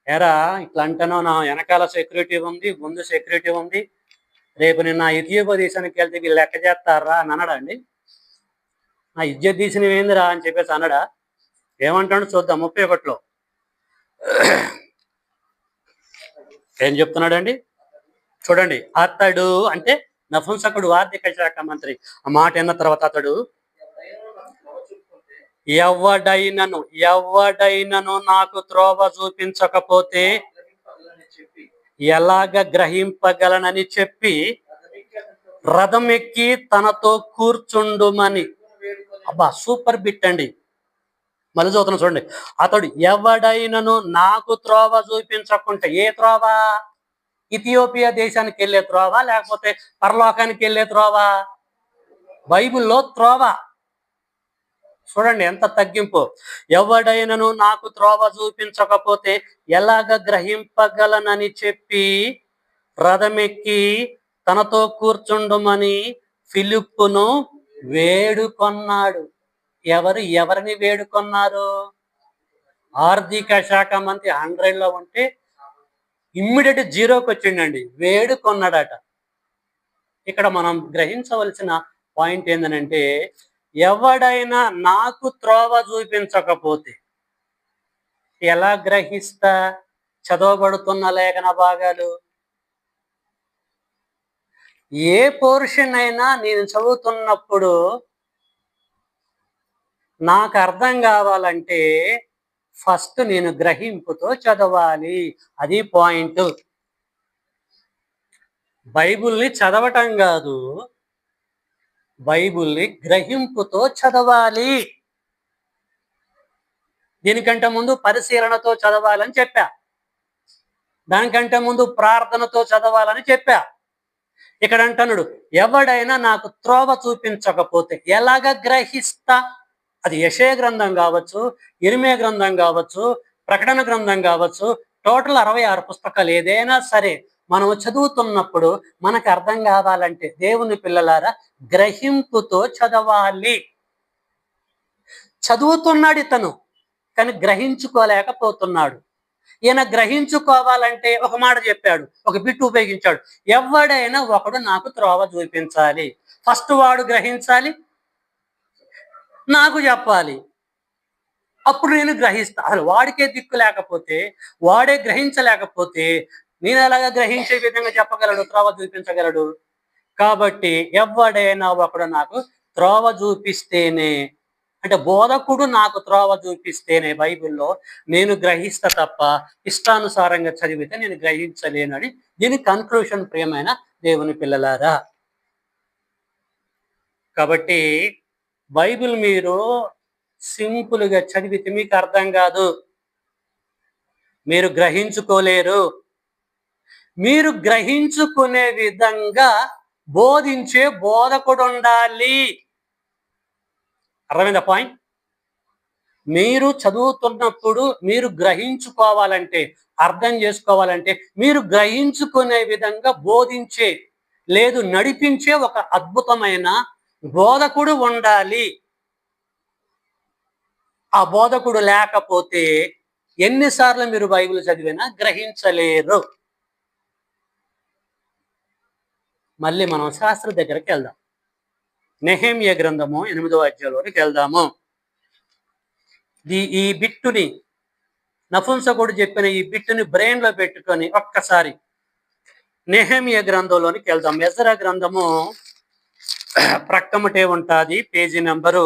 ఎరా ఇట్లా అంటానో, నా వెనకాల సెక్యూరిటీ ఉంది, ముందు సెక్యూరిటీ ఉంది, రేపు నేను నా ఇథియోపియా దేశానికి వెళ్తే వీళ్ళు లెక్క చేస్తారా అని అనడా అండి? నా ఇజ్జత్ తీసినవేందిరా అని చెప్పేసి అనడా? ఏమంటాడు చూద్దాం. 31లో ఏం చెప్తున్నాడండి చూడండి. అతడు అంటే నపుంసకుడు, ఆర్థిక శాఖ మంత్రి. ఆ మాట విన్న తర్వాత అతడు, ఎవడైనను నాకు త్రోవ చూపించకపోతే ఎలాగ గ్రహింపగలనని చెప్పి రథం ఎక్కి తనతో కూర్చుండుమని. అబ్బా, సూపర్ బిట్ అండి. మళ్ళీ చదువుతున్నా చూడండి. అతడు ఎవడైనను నాకు త్రోవ చూపించకుంటే, ఏ త్రోవ? ఇథియోపియా దేశానికి వెళ్ళే త్రోవ, లేకపోతే పరలోకానికి వెళ్ళే త్రోవ? బైబిల్లో త్రోవ. చూడండి ఎంత తగ్గింపు. ఎవడైనను నాకు త్రోవ చూపించకపోతే ఎలాగ గ్రహింపగలనని చెప్పి రథమెక్కి తనతో కూర్చుండుమని ఫిలిప్పును వేడుకొన్నాడు. ఎవరిని వేడుకొన్నారు? ఆర్థిక శాఖ మంత్రి 100లో ఉంటే ఇమ్మీడియట్ 0కి వచ్చిండండి, వేడుకొన్నాడట. ఇక్కడ మనం గ్రహించవలసిన పాయింట్ ఏంటంటే, ఎవడైనా నాకు త్రోవ చూపించకపోతే ఎలా గ్రహిస్తా? చదవబడుతున్న లేఖన భాగాలు ఏ పోర్షన్ అయినా నేను చదువుతున్నప్పుడు నాకు అర్థం కావాలంటే ఫస్ట్ నేను గ్రహింపుతో చదవాలి. అది పాయింట్. బైబిల్ని చదవటం కాదు, బైబిల్ని గ్రహింపుతో చదవాలి. దీనికంటే ముందు పరిశీలనతో చదవాలని చెప్పా. దానికంటే ముందు ప్రార్థనతో చదవాలని చెప్పా. ఇక్కడ అంటున్నాడు, ఎవడైనా నాకు త్రోవ చూపించకపోతే ఎలాగ గ్రహిస్తా? అది యెషయా గ్రంథం కావచ్చు, ఇర్మీయా గ్రంథం కావచ్చు, ప్రకటన గ్రంథం కావచ్చు, టోటల్ 66 పుస్తకాలు ఏదైనా సరే మనం చదువుతున్నప్పుడు మనకు అర్థం కావాలంటే దేవుని పిల్లలారా గ్రహింపుతో చదవాలి. చదువుతున్నాడు ఇతను, కానీ గ్రహించుకోలేకపోతున్నాడు. ఈయన గ్రహించుకోవాలంటే ఒక మాట చెప్పాడు, ఒక బిట్టు ఉపయోగించాడు. ఎవడైనా ఒకడు నాకు త్రోవ చూపించాలి. ఫస్ట్ వాడు గ్రహించాలి, నాకు చెప్పాలి, అప్పుడు నేను గ్రహిస్తా. అసలు వాడికే దిక్కు లేకపోతే, వాడే గ్రహించలేకపోతే నేను ఎలాగా గ్రహించే విధంగా చెప్పగలడు, త్రోవ చూపించగలడు? కాబట్టి ఎవడైనా ఒకడు నాకు త్రోవ చూపిస్తేనే, అంటే బోధకుడు నాకు త్రోవ చూపిస్తేనే బైబిల్లో నేను గ్రహిస్తా తప్ప ఇష్టానుసారంగా చదివితే నేను గ్రహించలేనని దీని కన్క్లూషన్, ప్రియమైన దేవుని పిల్లలారా. కాబట్టి బైబిల్ మీరు సింపుల్గా చదివితే మీకు అర్థం కాదు, మీరు గ్రహించుకోలేరు. మీరు గ్రహించుకునే విధంగా బోధించే బోధకుడు ఉండాలి. అర్థమైందా పాయింట్? మీరు చదువుతున్నప్పుడు మీరు గ్రహించుకోవాలంటే, అర్థం చేసుకోవాలంటే మీరు గ్రహించుకునే విధంగా బోధించే, లేదు నడిపించే ఒక అద్భుతమైన బోధకుడు ఉండాలి. ఆ బోధకుడు లేకపోతే ఎన్నిసార్లు మీరు బైబిల్ చదివినా గ్రహించలేరు. మళ్ళీ మనం శాస్త్ర దగ్గరికి వెళ్దాం. నెహెమ్యా గ్రంథము 8వ అధ్యాయంలోకి వెళ్దాము. ఈ బిట్టుని, నపుంసకుడు చెప్పిన ఈ బిట్టుని బ్రెయిన్ లో పెట్టుకొని ఒక్కసారి నెహెమ్యా గ్రంథంలోనికి వెళ్దాం. ఎజ్రా గ్రంథము ప్రక్కమటే ఉంటుంది, పేజీ నెంబరు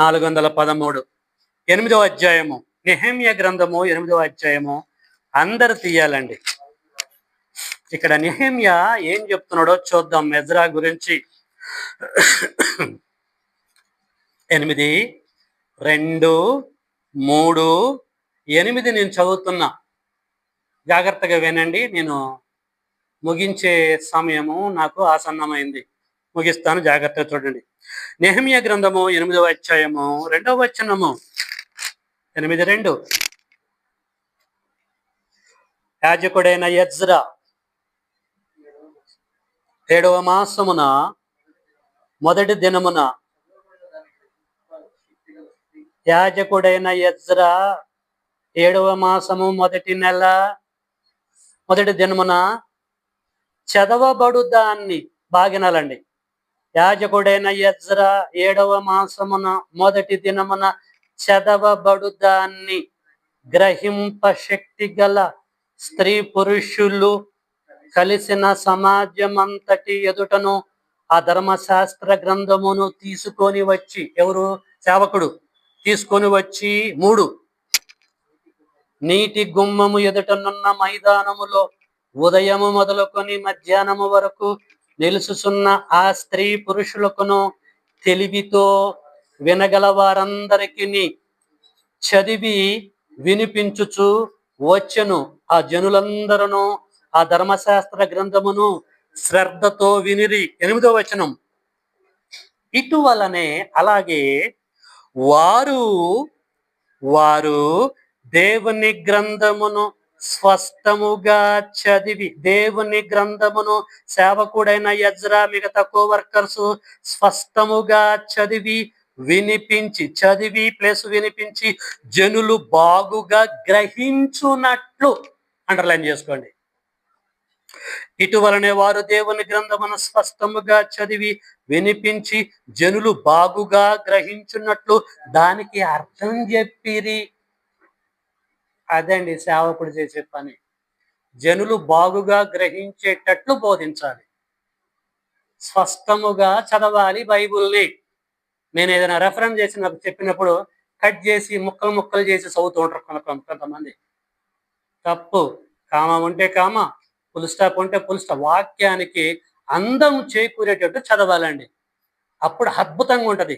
413, 8వ అధ్యాయము. నెహెమ్యా గ్రంథము 8వ అధ్యాయము అందరు తీయాలండి. ఇక్కడ నెహెమ్యా ఏం చెప్తున్నాడో చూద్దాం ఎజ్రా గురించి. 8, 2, 3, 8 నేను చదువుతున్నా, జాగ్రత్తగా వినండి. నేను ముగించే సమయము నాకు ఆసన్నమైంది, ముగిస్తాను, జాగ్రత్తగా చూడండి. నెహెమ్యా గ్రంథము 8వ అధ్యాయము 2వ వచనము. 8:2. యాజకుడైన ఎజ్రా 7వ మాసమున మొదటి దినమున, యాజకుడైన ఎజ్రా 7వ మాసము మొదటి నెల మొదటి దినమున చదవబడు దాన్ని, బాగినాలండి. యాజకుడైన ఎజ్రా 7వ మాసమున మొదటి దినమున చదవబడు దాన్ని గ్రహింప శక్తి గల స్త్రీ పురుషులు కలిసిన సమాజమంతటి ఎదుటను ఆ ధర్మశాస్త్ర గ్రంథమును తీసుకొని వచ్చి, ఎవరు? సేవకుడు తీసుకొని వచ్చి 3, నీటి గుమ్మము ఎదుటనున్న మైదానములో ఉదయము మొదలుకొని మధ్యాహ్నము వరకు నిలుసుచున్న ఆ స్త్రీ పురుషులకును తెలివితో వినగల వారందరికీ చదివి వినిపించుచు వచ్చెను. ఆ జనులందరూ ఆ ధర్మశాస్త్ర గ్రంథమును శ్రద్ధతో వినిరి. 8వ వచనం. ఇటువలనే అలాగే వారు దేవుని గ్రంథమును స్పష్టముగా చదివి, దేవుని గ్రంథమును సేవకుడైన ఎజ్రా మిగతా కోవర్కర్స్ స్పష్టముగా చదివి వినిపించి, వినిపించి జనులు బాగుగా గ్రహించున్నట్లు, అండర్లైన్ చేసుకోండి. ఇటువలనే వారు దేవుని గ్రంథమును స్పష్టముగా చదివి వినిపించి జనులు బాగుగా గ్రహించున్నట్లు దానికి అర్థం చెప్పిరి. అదండి సేవకుడు చేసే పని. జనులు బాగుగా గ్రహించేటట్లు బోధించాలి. స్పష్టముగా చదవాలి బైబిల్ని. నేను ఏదైనా రెఫరెన్స్ చేసి నాకు చెప్పినప్పుడు కట్ చేసి ముక్కలు ముక్కలు చేసి చదువుతూ ఉంటారు కొంతమంది. తప్పు. కామ ఉంటే కామ, ఫుల్ స్టాప్ ఉంటే ఫుల్ స్టాప్. వాక్యానికి అందం చేకూరేటట్టు చదవాలండి. అప్పుడు అద్భుతంగా ఉంటది.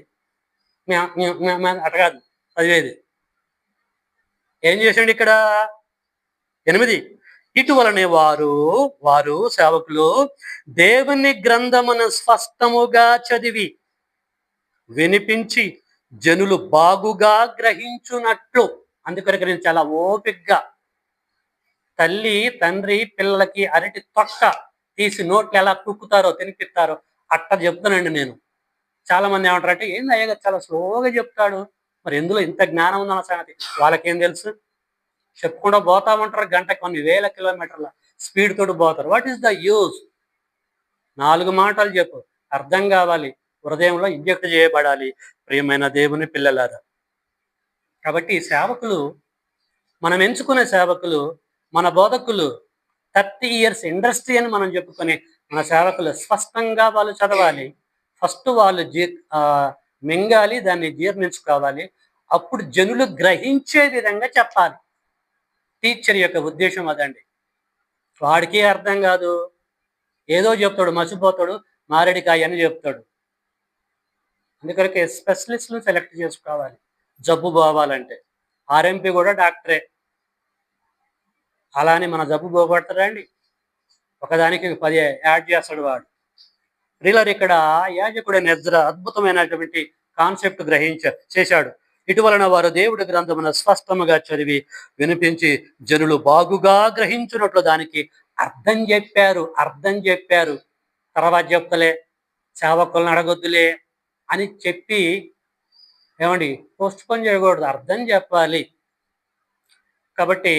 అట కాదు చదివేది. ఏం చేశాడు ఇక్కడ 8 ఇటువలనే వారు సేవకులు దేవుని గ్రంథమును స్పష్టముగా చదివి వినిపించి జనులు బాగుగా గ్రహించునట్లు. అందుకొరకు నేను చాలా ఓపికగా తల్లి తండ్రి పిల్లలకి అరటి తొక్క తీసి నోట్లు ఎలా కుక్కుతారో తినిపిస్తారో అట్ట చెప్తానండి నేను. చాలా మంది ఏమంటారంటే ఏంది అయ్యగారు చాలా స్లోగా చెప్తాడు, మరి ఎందులో ఇంత జ్ఞానం ఉందన్న సంగతి వాళ్ళకేం తెలుసు. చెప్పుకుండా పోతా ఉంటారు, గంట కొన్ని వేల కిలోమీటర్ల స్పీడ్ తోటి పోతారు. What is the use? 4 మాటలు చెప్పు, అర్థం కావాలి, హృదయంలో ఇంజెక్ట్ చేయబడాలి. ప్రియమైన దేవుని పిల్లలారా, కాబట్టి సేవకులు, మనం ఎంచుకునే సేవకులు, మన బోధకులు 30 ఇయర్స్ ఇండస్ట్రీ అని మనం చెప్పుకునే మన సేవకులు స్పష్టంగా వాళ్ళు చదవాలి. ఫస్ట్ వాళ్ళు మింగాలి, దాన్ని జీర్ణించుకోవాలి. అప్పుడు జనులు గ్రహించే విధంగా చెప్పాలి. టీచర్ యొక్క ఉద్దేశం అదండి. వాడికి అర్థం కాదు, ఏదో చెప్తాడు, మర్చిపోతాడు, మారేడికాయ అని చెప్తాడు. అందుకని స్పెషలిస్ట్ను సెలెక్ట్ చేసుకోవాలి జబ్బు పోవాలంటే. ఆర్ఎంపీ కూడా డాక్టరే. అలా అని మన జబ్బు పోగొడతాడా అండి? ఒకదానికి 10 యాడ్ చేస్తాడు వాడు. రీలర్ ఇక్కడ యాజకుడి నిద్ర అద్భుతమైనటువంటి కాన్సెప్ట్ చేశాడు. ఇటువలన వారు దేవుడి గ్రంథమును స్పష్టముగా చదివి వినిపించి జనులు బాగుగా గ్రహించినట్లు దానికి అర్థం చెప్పారు. తర్వాత చెప్తలే, సేవకులను అడగొద్దులే అని చెప్పి ఏమండి పోస్ట్ పోన్ చేయకూడదు, అర్థం చెప్పాలి. కాబట్టి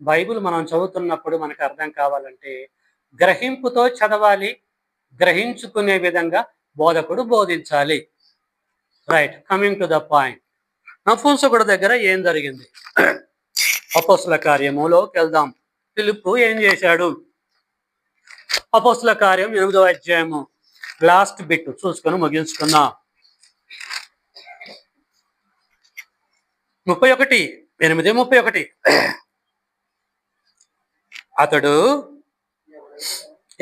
బైబిల్ మనం చదువుతున్నప్పుడు మనకు అర్థం కావాలంటే గ్రహింపుతో చదవాలి, గ్రహించుకునే విధంగా బోధకుడు బోధించాలి. Right, coming to the point. నపుంసకుడి దగ్గర ఏం జరిగింది? అపోస్తుల కార్యములోకి వెళ్దాం. ఫిలిప్పు ఏం చేశాడు? అపోస్తుల కార్యం 8వ అధ్యాయము లాస్ట్ బిట్ చూసుకొని ముగించుకుందాం. 8:31 అతడు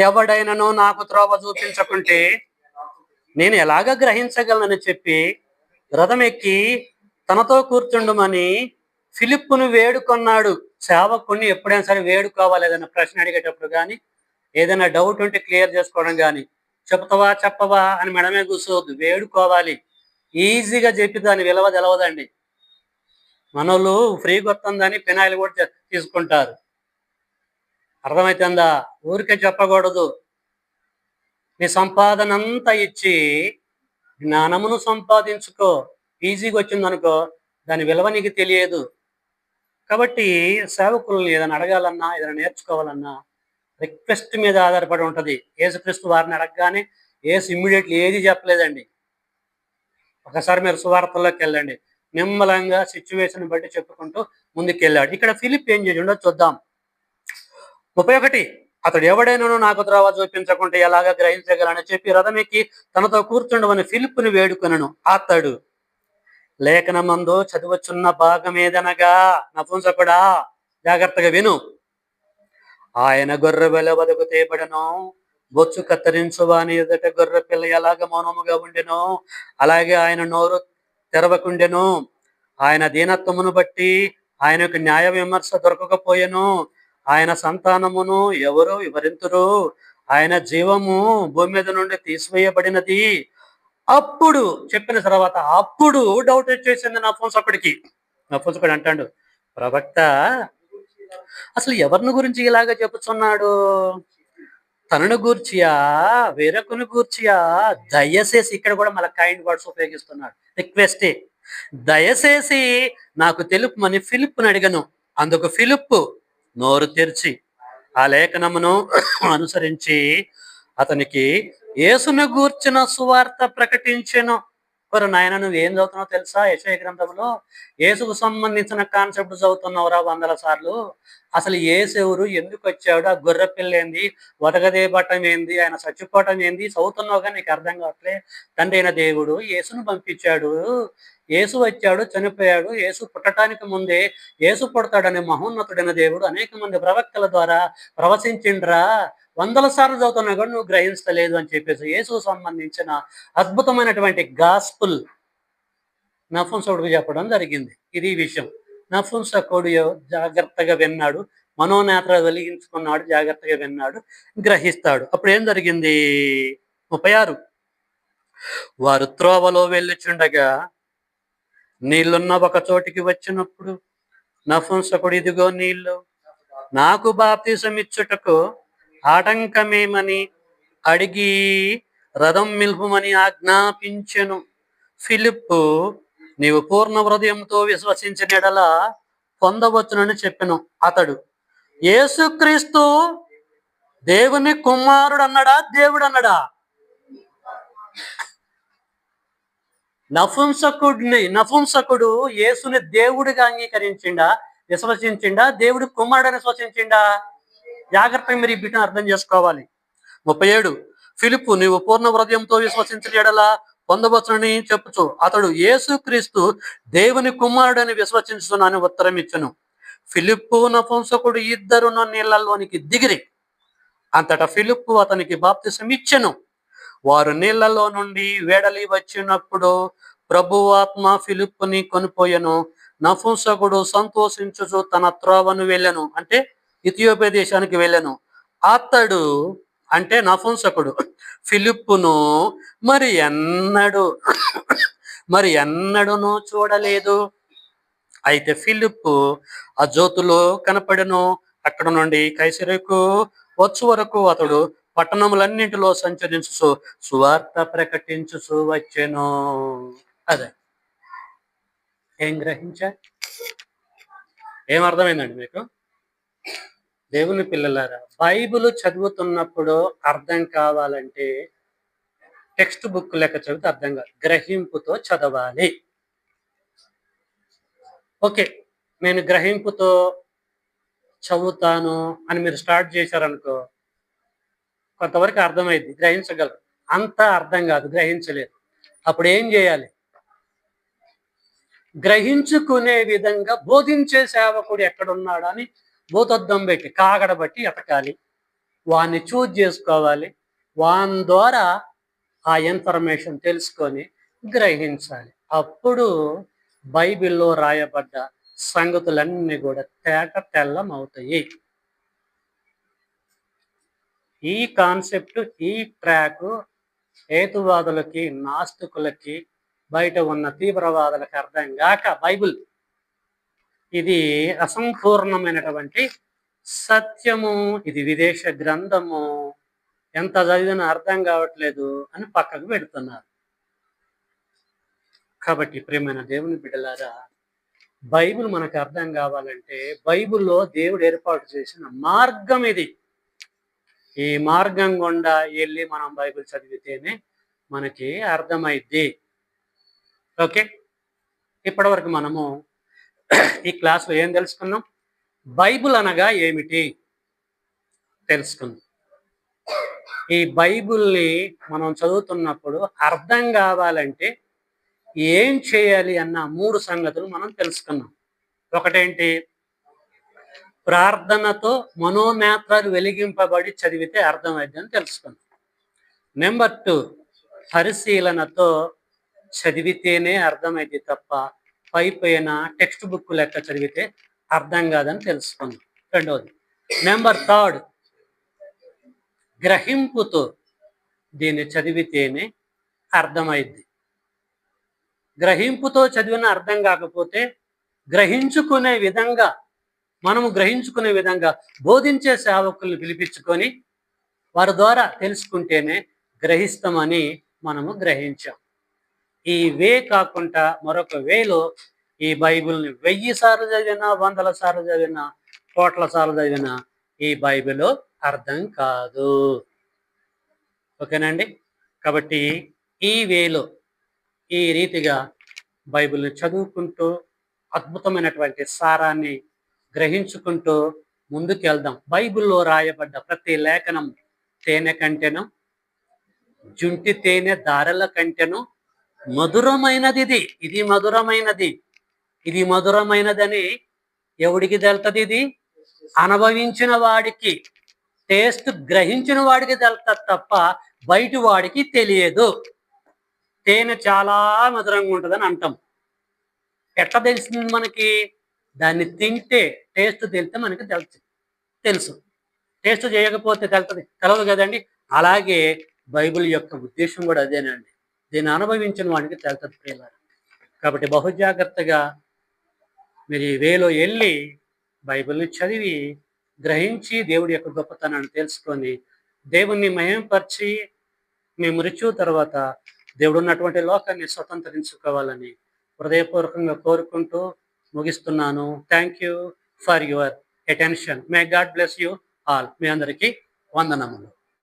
ఎవడైనను నాకు త్రోవ చూపించకుంటే నేను ఎలాగ గ్రహించగలనని చెప్పి రథం ఎక్కి తనతో కూర్చుండమని ఫిలిప్పును వేడుకొన్నాడు. సేవకుణ్ణి ఎప్పుడైనా సరే వేడుకోవాలి. ఏదైనా ప్రశ్న అడిగేటప్పుడు కానీ, ఏదైనా డౌట్ ఉంటే క్లియర్ చేసుకోవడం కానీ, చెప్పవా అని మెడమే కూర్చోవద్దు, వేడుకోవాలి. ఈజీగా చెప్పి దాని విలువ తెలవదండి. మనోళ్ళు ఫ్రీగా వస్తుందని ఫినాయిల్ కూడా తీసుకుంటారు. అర్థమవుతుందా? ఊరికే చెప్పకూడదు. నీ సంపాదనంతా ఇచ్చి జ్ఞానమును సంపాదించుకో. ఈజీగా వచ్చిందనుకో దాని విలువ నీకు తెలియదు. కాబట్టి సేవకులను ఏదైనా అడగాలన్నా, ఏదైనా నేర్చుకోవాలన్నా రిక్వెస్ట్ మీద ఆధారపడి ఉంటుంది. యేసుక్రీస్తు వారిని అడగగానే యేసు ఇమ్మీడియట్లీ ఏది చెప్పలేదండి. ఒకసారి మీరు సువార్తల్లోకి వెళ్ళండి, నిమ్మలంగా సిచ్యువేషన్ బట్టి చెప్పుకుంటూ ముందుకెళ్ళాడు. ఇక్కడ ఫిలిప్ ఏం చేసి ఉండో చూద్దాం. 31 అతడు ఎవడైనాను నాకు త్రోవ చూపించకుంటే ఎలాగా గ్రహించగలని చెప్పి రథం ఎక్కి తనతో కూర్చుండమని ఫిలిప్పుని వేడుకొనెను. అతడు లేఖనమందు చదువుచున్న భాగం ఏదనగా, నపుంసకుడా జాగ్రత్తగా విను, ఆయన గొర్రె వెల వదకు తేబడను, బొచ్చు కత్తిరించువాని ఎదుట గొర్రె పిల్ల ఎలాగ మౌనముగా ఉండెను అలాగే ఆయన నోరు తెరవకుండెను. ఆయన దీనత్వమును బట్టి ఆయనకు న్యాయ విమర్శ దొరకకపోయెను. ఆయన సంతానమును ఎవరు వివరింతురు? ఆయన జీవము భూమి మీద నుండి తీసివేయబడినది. అప్పుడు చెప్పిన తర్వాత అప్పుడు డౌట్ వచ్చేసింది నపుంసకుడికి. నపుంసకుడు అంటాడు, ప్రవక్త అసలు ఎవరిని గురించి ఇలాగ చెప్పుచున్నాడు? తనను గూర్చియా వేరొకని గూర్చియా? దయచేసి, ఇక్కడ కూడా మళ్ళీ కైండ్ వర్డ్స్ ఉపయోగిస్తున్నాడు, రిక్వెస్టే. దయచేసి నాకు తెలుపుమని ఫిలిప్పుని అడిగను. అందుకు ఫిలిప్పు నోరు తెరిచి ఆ లేఖనమును అనుసరించి అతనికి యేసును గూర్చిన సువార్త ప్రకటించెను. మరి నాయన నువ్వేం చదువుతున్నావు తెలుసా? యెషయా గ్రంథంలో యేసుకు సంబంధించిన కాన్సెప్ట్ చదువుతున్నావురా వందల సార్లు. అసలు యేసు ఎవరు? ఎందుకొచ్చాడు? ఆ గొర్రె పిల్ల ఏంది? ఒటగదేయబడటం ఏంది? ఆయన చచ్చిపోవటం ఏంది? చదువుతున్నావు గాని నీకు అర్థం కావట్లే. తండ్రి అయిన దేవుడు యేసును పంపించాడు. యేసు వచ్చాడు, చనిపోయాడు. యేసు పుట్టటానికి ముందే యేసు పుడతాడనే మహోన్నతుడైన దేవుడు అనేక మంది ప్రవక్తల ద్వారా ప్రవచించిండ్రా. వందల సార్లు చదువుతున్నా కూడా నువ్వు గ్రహించలేదు అని చెప్పేసి యేసుకు సంబంధించిన అద్భుతమైనటువంటి గాస్పుల్ నపుంసకుడికి చెప్పడం జరిగింది. ఇది విషయం. నపుంసకుడు జాగ్రత్తగా విన్నాడు, మనోనేత్ర వెలిగించుకున్నాడు, జాగ్రత్తగా విన్నాడు, గ్రహిస్తాడు. అప్పుడు ఏం జరిగింది? 36 వారు త్రోవలో వెళ్ళుచుండగా నీళ్లున్న ఒక చోటికి వచ్చినప్పుడు నపుంసకుడు ఇదిగో నీళ్లు, నాకు బాప్తిసమిచ్చుటకు ఆటంకమేమని అడిగి రథం నిలుపుమని ఆజ్ఞాపించెను. ఫిలిప్పు నీవు పూర్ణ హృదయంతో విశ్వసించిన యెడల పొందవచ్చునని చెప్పెను. అతడు యేసుక్రీస్తు దేవుని కుమారుడు అన్నాడా? దేవుడు అన్నాడా? నపుంసకుడు యేసుని దేవుడిగా అంగీకరించిండా? విశ్వసించిండా? దేవుడి కుమారుడని విశ్వసించిండా? జాగ్రత్తగా మీరు ఈ బిడ్డను అర్థం చేసుకోవాలి. 37 ఫిలిప్పు నీవు పూర్ణ హృదయంతో విశ్వసించిన యెడల పొందవచ్చునని చెప్పుచు అతడు యేసుక్రీస్తు దేవుని కుమారుడని విశ్వసించునని ఉత్తరం ఇచ్చెను. ఫిలిప్పు నపుంసకుడు ఇద్దరును నీళ్లలోనికి దిగిరి. అంతటా ఫిలిప్పు అతనికి బాప్తిసం ఇచ్చెను. వారు నీళ్లలో నుండి వెడలి వచ్చినప్పుడు ప్రభువు ఆత్మ ఫిలిప్పుని కొనిపోయెను. నపుంసకుడు సంతోషించుచు తన త్రోవను వెళ్ళెను. అంటే ఇథియోపియా దేశానికి వెళ్ళెను. అతడు అంటే నపుంసకుడు ఫిలిప్పును మరి ఎన్నడూను చూడలేదు. అయితే ఫిలిప్పు ఆ జ్యోతిలో కనపడెను. అక్కడ నుండి కైసరేకు వచ్చు వరకు అతడు పట్టణములన్నింటిలో సంచరించు సువార్త ప్రకటించుచు వచ్చెను. అదే ఏం గ్రహించా? ఏమర్థమైందండి మీకు? దేవుని పిల్లలారా, బైబిల్ చదువుతున్నప్పుడు అర్థం కావాలంటే టెక్స్ట్ బుక్ లెక్క చదివితే అర్థం కాదు, గ్రహింపుతో చదవాలి. ఓకే, నేను గ్రహింపుతో చదువుతాను అని మీరు స్టార్ట్ చేశారనుకో, కొంతవరకు అర్థమైంది, గ్రహించగలరు. అంతా అర్థం కాదు, గ్రహించలేదు. అప్పుడు ఏం చేయాలి? గ్రహించుకునే విధంగా బోధించే సేవకుడు ఎక్కడున్నాడు అని భూతద్దం పెట్టి కాగడ బట్టి ఎతకాలి. వాన్ని చూజ్ చేసుకోవాలి. వాని ద్వారా ఆ ఇన్ఫర్మేషన్ తెలుసుకొని గ్రహించాలి. అప్పుడు బైబిల్లో రాయబడ్డ సంగతులన్నీ కూడా తేట తెల్లం అవుతాయి. ఈ కాన్సెప్ట్, ఈ ట్రాక్ హేతువాదులకి, నాస్తికులకి, బయట ఉన్న తీవ్రవాదులకు అర్థం కాక బైబిల్ ఇది అసంపూర్ణమైనటువంటి సత్యము, ఇది విదేశ గ్రంథము, ఎంత చదివినా అర్థం కావట్లేదు అని పక్కకు పెడుతున్నారు. కాబట్టి ప్రియమైన దేవుని బిడ్డలారా, బైబిల్ మనకు అర్థం కావాలంటే బైబిల్లో దేవుడు ఏర్పాటు చేసిన మార్గం ఇది. ఈ మార్గం గుండా వెళ్ళి మనం బైబిల్ చదివితేనే మనకి అర్థమైద్ది. ఓకే, ఇప్పటివరకు మనము ఈ క్లాస్లో ఏం తెలుసుకున్నాం? బైబిల్ అనగా ఏమిటి తెలుసుకుందాం. ఈ బైబిల్ని మనం చదువుతున్నప్పుడు అర్థం కావాలంటే ఏం చేయాలి అన్న 3 సంగతులు మనం తెలుసుకున్నాం. ఒకటేంటి? ప్రార్థనతో మనోనేత్రాలు వెలిగింపబడి చదివితే అర్థమైంది అని తెలుసుకున్నాం. నెంబర్ 2, పరిశీలనతో చదివితేనే అర్థమైంది తప్ప పైపైన టెక్స్ట్ బుక్ లెక్క చదివితే అర్థం కాదని తెలుసుకున్నాం. రెండవది, నెంబర్ 3, గ్రహింపుతో దీన్ని చదివితేనే అర్థమైద్ది. గ్రహింపుతో చదివిన అర్థం కాకపోతే గ్రహించుకునే విధంగా, మనము గ్రహించుకునే విధంగా బోధించే సేవకుల్ని పిలిపించుకొని వారి ద్వారా తెలుసుకుంటేనే గ్రహిస్తామని మనము గ్రహించాం. ఈ వే కాకుండా మరొక వేలో ఈ బైబిల్ని 1000 సార్లు చదివినా, 100 సార్లు చదివినా, కోట్ల సార్లు చదివినా ఈ బైబిల్ అర్థం కాదు. ఓకేనండి? కాబట్టి ఈ వేలో ఈ రీతిగా బైబిల్ని చదువుకుంటూ అద్భుతమైనటువంటి సారాన్ని గ్రహించుకుంటూ ముందుకెళ్దాం. బైబిల్లో రాయబడ్డ ప్రతి లేఖనం తేనె కంటెను, జుంటి తేనె దారల కంటెను మధురమైనది. ఇది మధురమైనది, ఇది మధురమైనదని ఎవడికి తెలుస్తుంది? ఇది అనుభవించిన వాడికి, టేస్ట్ గ్రహించిన వాడికి తెలుస్తుంది తప్ప బయటి వాడికి తెలియదు. తేనె చాలా మధురంగా ఉంటుందని అంటాం. ఎట్లా తెలిసింది మనకి? దాన్ని తింటే టేస్ట్ తెలిస్తే మనకి తెలుసు. టేస్ట్ చేయకపోతే తెలవదు కదండి. అలాగే బైబిల్ యొక్క ఉద్దేశం కూడా అదేనండి. దీన్ని అనుభవించిన వాడికి తెలుస్తుంది ప్రియులారా. కాబట్టి బహుజాగ్రత్తగా మీరు వేలో వెళ్ళి బైబిల్ని చదివి గ్రహించి దేవుడి యొక్క గొప్పతనాన్ని తెలుసుకొని దేవుణ్ణి మహిమపరిచి మీ మృత్యు తర్వాత దేవుడు ఉన్నటువంటి లోకాన్ని స్వతంత్రించుకోవాలని హృదయపూర్వకంగా కోరుకుంటూ ముగిస్తున్నాను. Thank you for your attention. May God bless you all. మీ అందరికీ వందనములు.